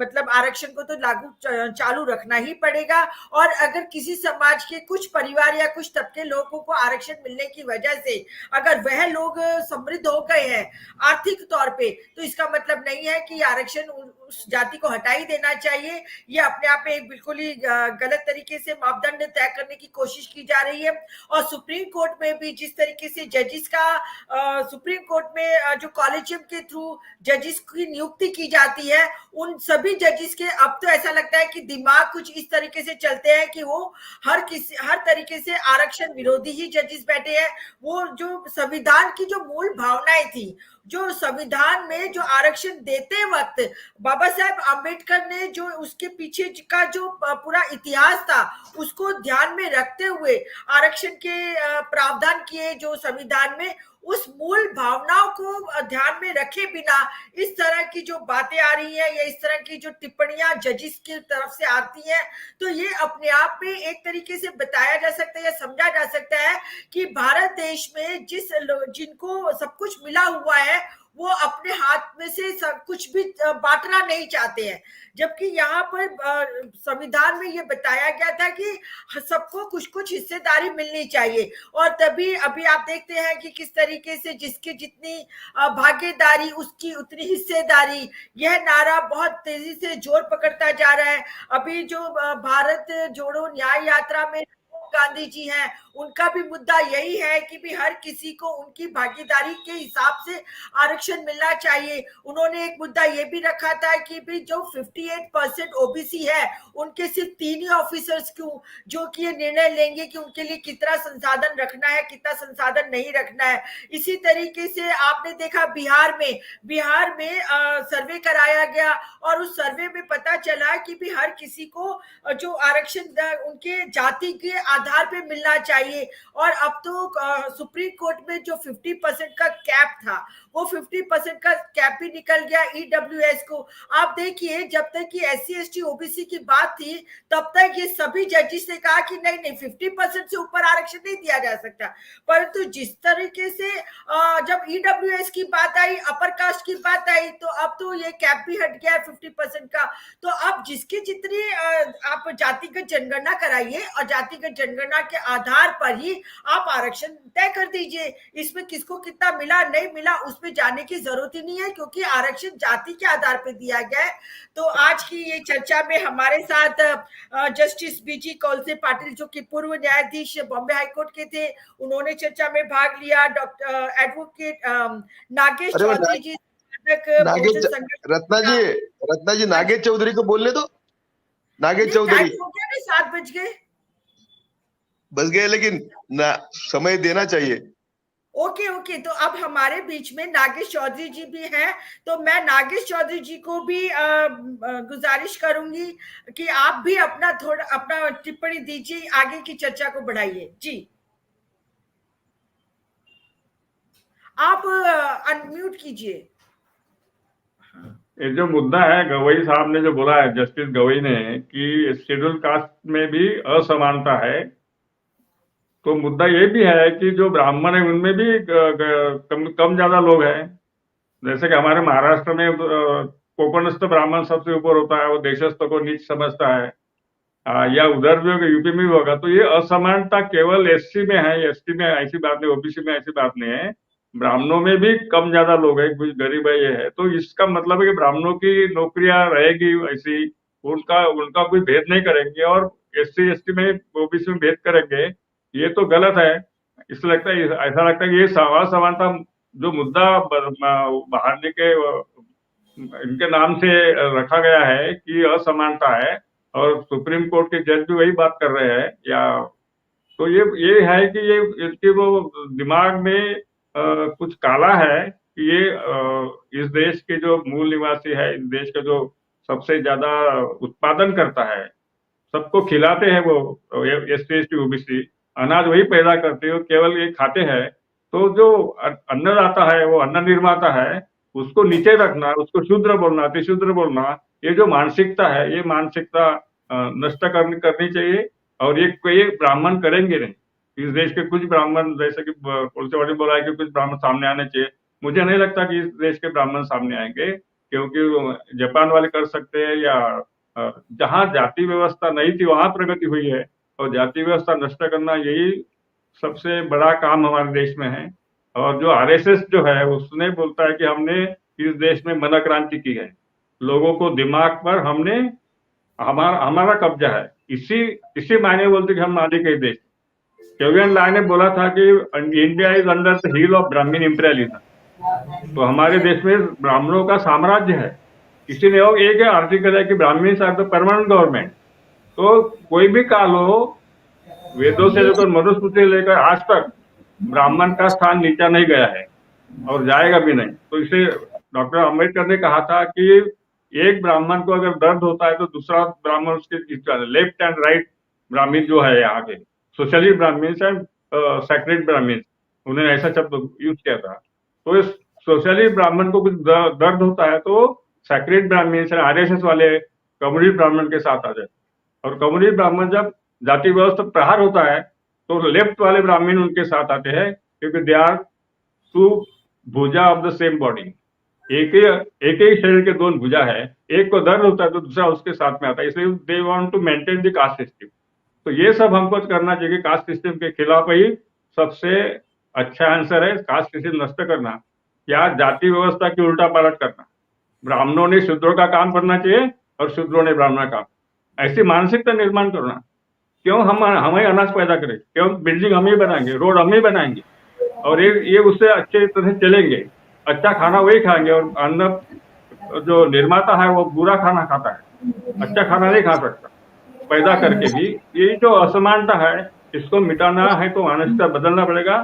S1: मतलब आरक्षण को तो लागू चालू रखना ही पड़ेगा। और अगर किसी समाज के कुछ परिवार या कुछ तबके लोगों को आरक्षण मिलने की वजह से अगर वह लोग समृद्ध हो गए हैं आर्थिक तौर पे, तो इसका मतलब नहीं है कि आरक्षण उस जाति को हटा ही देना चाहिए। ये अपने आप में एक बिल्कुल ही गलत तरीके से मापदंड तय करने की कोशिश की जा रही है। और सुप्रीम कोर्ट में भी जिस तरीके से जजेस का सुप्रीम कोर्ट में जो कॉलेजियम के थ्रू जजेस की नियुक्ति की जाती है, उन सभी जजेस के अब तो ऐसा लगता है कि दिमाग कुछ इस तरीके से चलते हैं कि वो हर तरीके से आरक्षण विरोधी ही जजेस बैठे हैं। वो जो संविधान की जो मूल भावनाएं थी, जो संविधान में जो आरक्षण देते वक्त बाबा साहेब आम्बेडकर ने जो उसके पीछे का जो पूरा इतिहास था उसको ध्यान में रखते हुए आरक्षण के प्रावधान किए जो संविधान में, उस मूल भावनाओं को ध्यान में रखे बिना इस तरह की जो बातें आ रही है या इस तरह की जो टिप्पणियां जजिस की तरफ से आती हैं, तो ये अपने आप में एक तरीके से बताया जा सकता है या समझा जा सकता है कि भारत देश में जिनको सब कुछ मिला हुआ है वो अपने हाथ में से सब कुछ भी बांटना नहीं चाहते हैं। जबकि यहाँ पर संविधान में ये बताया गया था कि सबको कुछ कुछ हिस्सेदारी मिलनी चाहिए। और तभी अभी आप देखते हैं कि किस तरीके से जिसकी जितनी भागीदारी उसकी उतनी हिस्सेदारी, यह नारा बहुत तेजी से जोर पकड़ता जा रहा है। अभी जो भारत जोड़ो न्याय यात्रा में गांधी जी हैं, उनका भी मुद्दा यही है कि भी हर किसी को उनकी भागीदारी के हिसाब से आरक्षण मिलना चाहिए। उन्होंने एक मुद्दा ये भी रखा था कि भी जो 58% ओबीसी है उनके सिर्फ 3 ही ऑफिसर्स क्यों, जो कि ये निर्णय लेंगे कि उनके लिए कितना संसाधन रखना है कितना संसाधन नहीं रखना है। इसी तरीके से आपने देखा बिहार में सर्वे कराया गया और उस सर्वे में पता चला कि भी हर किसी को जो आरक्षण उनके जाति के आधार पे मिलना चाहिए। और अब तो सुप्रीम कोर्ट में जो 50% का कैप था वो 50% का कैप ही निकल गया ईडब्ल्यूएस को। आप देखिए, जब तक कि SC ST OBC की बात थी तब तक ये सभी जजेस ने कहा कि नहीं नहीं 50% से ऊपर आरक्षण नहीं दिया जा सकता, परंतु जिस तरीके से जब ईडब्ल्यूएस की बात आई, अपर कास्ट की बात आई, तो अब तो ये कैप भी हट गया है 50% का। तो अब जिसकी जितनी आप जातिगत जनगणना कराइए और जातिगत जनगणना के आधार पर ही आप आरक्षण तय कर दीजिए। इसमें किसको कितना मिला नहीं मिला उसमें जाने की जरूरत ही नहीं है, क्योंकि आरक्षण जाति के आधार पर दिया गया है। तो आज की ये चर्चा में हमारे साथ जस्टिस बीजी कौलसे पाटिल, जो कि पूर्व न्यायाधीश बॉम्बे हाईकोर्ट के थे, उन्होंने चर्चा में भाग लिया। डॉक्टर एडवोकेट नागेश चौधरी जी,
S4: रत्ना जी नागेश चौधरी को बोलने दो। नागेश चौधरी
S1: 7 बज गए,
S4: बस गए, लेकिन समय देना चाहिए।
S1: ओके, तो अब हमारे बीच में नागेश चौधरी जी भी हैं, तो मैं नागेश चौधरी जी को भी गुजारिश करूंगी कि आप भी अपना टिप्पणी दीजिए, आगे की चर्चा को बढ़ाइए। जी, आप अनम्यूट कीजिए।
S2: ये जो मुद्दा है, गवई साहब ने जो बोला है, जस्टिस गवई ने, कि शेड्यूल कास्ट में भी असमानता है, तो मुद्दा ये भी है कि जो ब्राह्मण है उनमें भी कम ज्यादा लोग हैं। जैसे कि हमारे महाराष्ट्र में कोकणस्थ ब्राह्मण सबसे ऊपर होता है, वो देशस्थ को नीच समझता है, या उधर भी होगा, यूपी में भी होगा। तो ये असमानता केवल SC में है, ST में ऐसी बात नहीं, OBC में ऐसी बात नहीं है। ब्राह्मणों में भी कम ज्यादा लोग हैं, कुछ गरीब है, ये है। तो इसका मतलब है कि ब्राह्मणों की नौकरियां रहेगी ऐसी, उनका कोई भेद नहीं करेंगे, और SC ST में OBC में भेद करेंगे, ये तो गलत है। इसलिए ऐसा लगता है कि ये असमानता जो मुद्दा बाहर के इनके नाम से रखा गया है कि असमानता है, और सुप्रीम कोर्ट के जज भी वही बात कर रहे हैं, या तो ये है कि ये इनके वो दिमाग में कुछ काला है कि ये इस देश के जो मूल निवासी है, इस देश का जो सबसे ज्यादा उत्पादन करता है, सबको खिलाते हैं वो SC ST OBC, अनाज वही पैदा करते हो, केवल ये खाते हैं। तो जो अन्नदाता है, वो अन्न निर्माता है, उसको नीचे रखना, उसको शूद्र बोलना, अतिशूद्र बोलना, ये जो मानसिकता है, ये मानसिकता नष्ट करनी चाहिए। और ये ब्राह्मण करेंगे नहीं। इस देश के कुछ ब्राह्मण, जैसे कि कौलसेवाड़ी बोला है कि कुछ ब्राह्मण सामने आने चाहिए, मुझे नहीं लगता कि इस देश के ब्राह्मण सामने आएंगे, क्योंकि जापान वाले कर सकते हैं, या जहाँ जाति व्यवस्था नहीं थी वहां प्रगति हुई है, और जाति व्यवस्था नष्ट करना यही सबसे बड़ा काम हमारे देश में है। और जो RSS जो है उसने बोलता है कि हमने इस देश में मन क्रांति की है, लोगों को दिमाग पर हमने हमारा कब्जा है। इसी मायने बोलते कि हम मालिक है देश। केवियन लाई ने बोला था कि India is under the heel of Brahmin imperialism, तो हमारे देश में ब्राह्मणों का साम्राज्य है। इसीलिए एक आर्टिकल है कि Brahmins are the permanent government. तो कोई भी काल हो, वेदों से लेकर मनुस्मृति लेकर आज तक ब्राह्मण का स्थान नीचा नहीं गया है, और जाएगा भी नहीं। तो इसे डॉक्टर अम्बेडकर ने कहा था कि एक ब्राह्मण को अगर दर्द होता है तो दूसरा ब्राह्मण उसके लेफ्ट एंड राइट ब्राह्मण जो है यहाँ के socialist Brahmins and secret Brahmins, उन्होंने ऐसा शब्द यूज किया था। तो इस सोशलिस्ट ब्राह्मण को कुछ दर्द होता है तो सेक्रेट ब्राह्मण्स एंड RSS वाले कम्युनिस्ट ब्राह्मण के साथ आ जाए, और कम्युनिस्ट ब्राह्मण जब जाति व्यवस्था प्रहार होता है तो लेफ्ट वाले ब्राह्मण उनके साथ आते हैं, क्योंकि दे आर टू भुजा ऑफ द सेम बॉडी। एक ही शरीर के दो भुजा है, एक को दर्द होता है तो दूसरा उसके साथ में आता है, इसलिए they want to maintain the caste system. तो ये सब हमको करना चाहिए। कास्ट सिस्टम के खिलाफ ही सबसे अच्छा आंसर है कास्ट सिस्टम नष्ट करना, या जाति व्यवस्था की उल्टा पलट करना। ब्राह्मणों ने शूद्रों का काम करना चाहिए और शूद्रों ने ब्राह्मण का, ऐसी मानसिकता निर्माण करना। क्यों हम ही अनाज पैदा करें, क्यों बिल्डिंग हम ही बनाएंगे, रोड हम ही बनाएंगे, और ये उससे अच्छे तरह चलेंगे, अच्छा खाना वही खाएंगे, और अन्न जो निर्माता है वो बुरा खाना खाता है, अच्छा खाना नहीं खा सकता पैदा करके भी। ये जो असमानता है इसको मिटाना है तो मानसिकता बदलना पड़ेगा।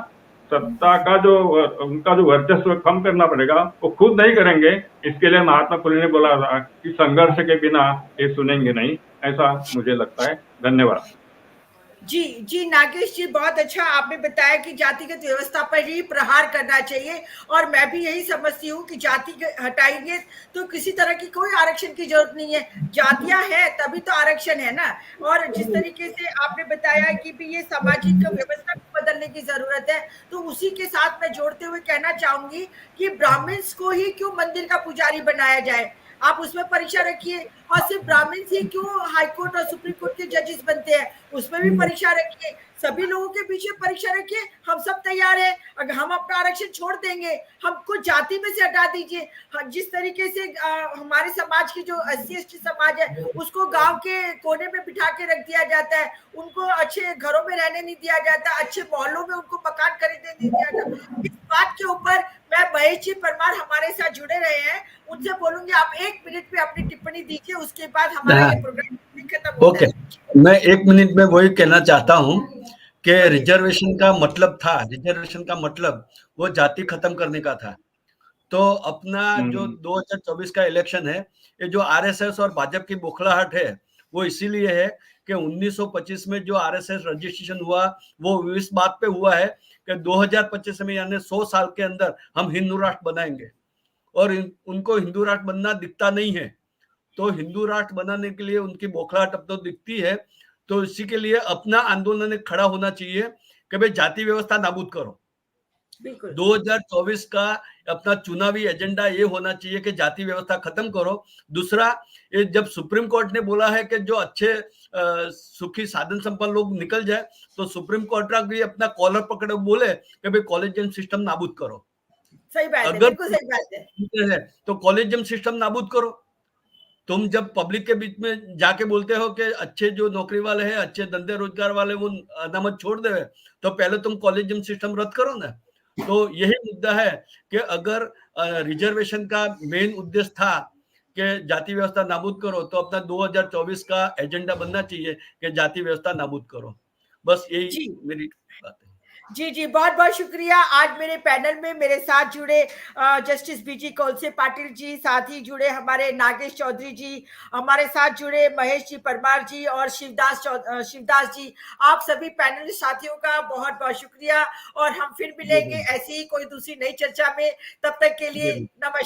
S2: सत्ता का जो उनका जो वर्चस्व कम करना पड़ेगा, वो खुद नहीं करेंगे। इसके लिए महात्मा फुले ने बोला था कि संघर्ष के बिना ये सुनेंगे नहीं, ऐसा मुझे लगता है। धन्यवाद।
S1: जी जी नागेश जी, बहुत अच्छा आपने बताया कि जातिगत व्यवस्था पर ही प्रहार करना चाहिए, और मैं भी यही समझती हूँ कि जाति हटाएंगे तो किसी तरह की कोई आरक्षण की जरूरत नहीं है। जातियां हैं तभी तो आरक्षण है ना। और जिस तरीके से आपने बताया कि भी ये सामाजिक व्यवस्था को बदलने की जरूरत है, तो उसी के साथ मैं जोड़ते हुए कहना चाहूंगी कि ब्राह्मण्स को ही क्यों मंदिर का पुजारी बनाया जाए, आप उसमें परीक्षा रखिए। और सिर्फ ब्राह्मण ही क्यों हाईकोर्ट और सुप्रीम कोर्ट के जजेस बनते हैं, उसमें भी परीक्षा रखिए। सभी लोगों के पीछे परीक्षा रखिए, हम सब तैयार हैं। अगर हम अपना आरक्षण छोड़ देंगे, हमको जाति में से हटा दीजिए। जिस तरीके से हमारे समाज की जो SC ST समाज है, उसको गांव के कोने में बिठा के रख दिया जाता है, उनको अच्छे घरों में रहने नहीं दिया जाता, अच्छे मोहल्लों में उनको मकान खरीदने नहीं दिया जाता। इस बात के ऊपर मैं महेश जी परमार हमारे साथ जुड़े रहे हैं, उनसे बोलूंगी आप 1 मिनट में अपनी टिप्पणी दीजिए, उसके बाद हमारा ये प्रोग्राम खत्म होता
S5: ओके,
S1: है।
S5: मैं 1 मिनट में वही कहना चाहता हूँ कि
S1: बोलिए।
S5: रिजर्वेशन का मतलब था, रिजर्वेशन का मतलब वो जाति खत्म करने का था। तो अपना जो 2024 का इलेक्शन है, ये जो आरएसएस और भाजपा की बौखलाहट है, वो इसीलिए है कि 1925 में जो आरएसएस रजिस्ट्रेशन हुआ, वो इस बात पे हुआ है कि 2025 में यानी 100 साल के अंदर हम हिंदू राष्ट्र बनाएंगे, और उनको हिंदू राष्ट्र बनना दिखता नहीं है। तो हिंदू राष्ट्र बनाने के लिए उनकी बौखलाहट अब तो दिखती है। तो इसी के लिए अपना आंदोलन खड़ा होना चाहिए कि भाई जाति व्यवस्था नाबूद करो।
S1: बिल्कुल
S5: 2024 का अपना चुनावी एजेंडा ये होना चाहिए कि जाति व्यवस्था खत्म करो। दूसरा, ये जब सुप्रीम कोर्ट ने बोला है कि जो अच्छे सुखी साधन संपन्न लोग निकल जाए, तो सुप्रीम कोर्ट का भी अपना कॉलर पकड़े बोले कि भाई कॉलेजियम सिस्टम नाबूद करो।
S1: सही बात है,
S5: अगर
S1: बिल्कुल सही बात है।
S5: तो कॉलेजियम सिस्टम नाबूद करो। तुम जब पब्लिक के बीच में जाके बोलते हो कि अच्छे जो नौकरी वाले हैं, अच्छे धंधे रोजगार वाले, वो अनामत छोड़ दे, तो पहले तुम कॉलेजियम सिस्टम रद्द करो ना। तो यही मुद्दा है कि अगर रिजर्वेशन का मेन उद्देश्य था कि जाति व्यवस्था नाबूद करो, तो अपना 2024 का एजेंडा बनना चाहिए कि जाति व्यवस्था नाबूद करो। बस यही
S1: जी
S5: मेरी बात है।
S1: जी जी, बहुत बहुत शुक्रिया। आज मेरे पैनल में मेरे साथ जुड़े जस्टिस बीजी कौलसे पाटिल जी, साथ ही जुड़े हमारे नागेश चौधरी जी, हमारे साथ जुड़े महेश जी परमार जी और शिवदास जी। आप सभी पैनलिस्ट साथियों का बहुत बहुत शुक्रिया, और हम फिर मिलेंगे ऐसी ही कोई दूसरी नई चर्चा में। तब तक के लिए नमस्कार।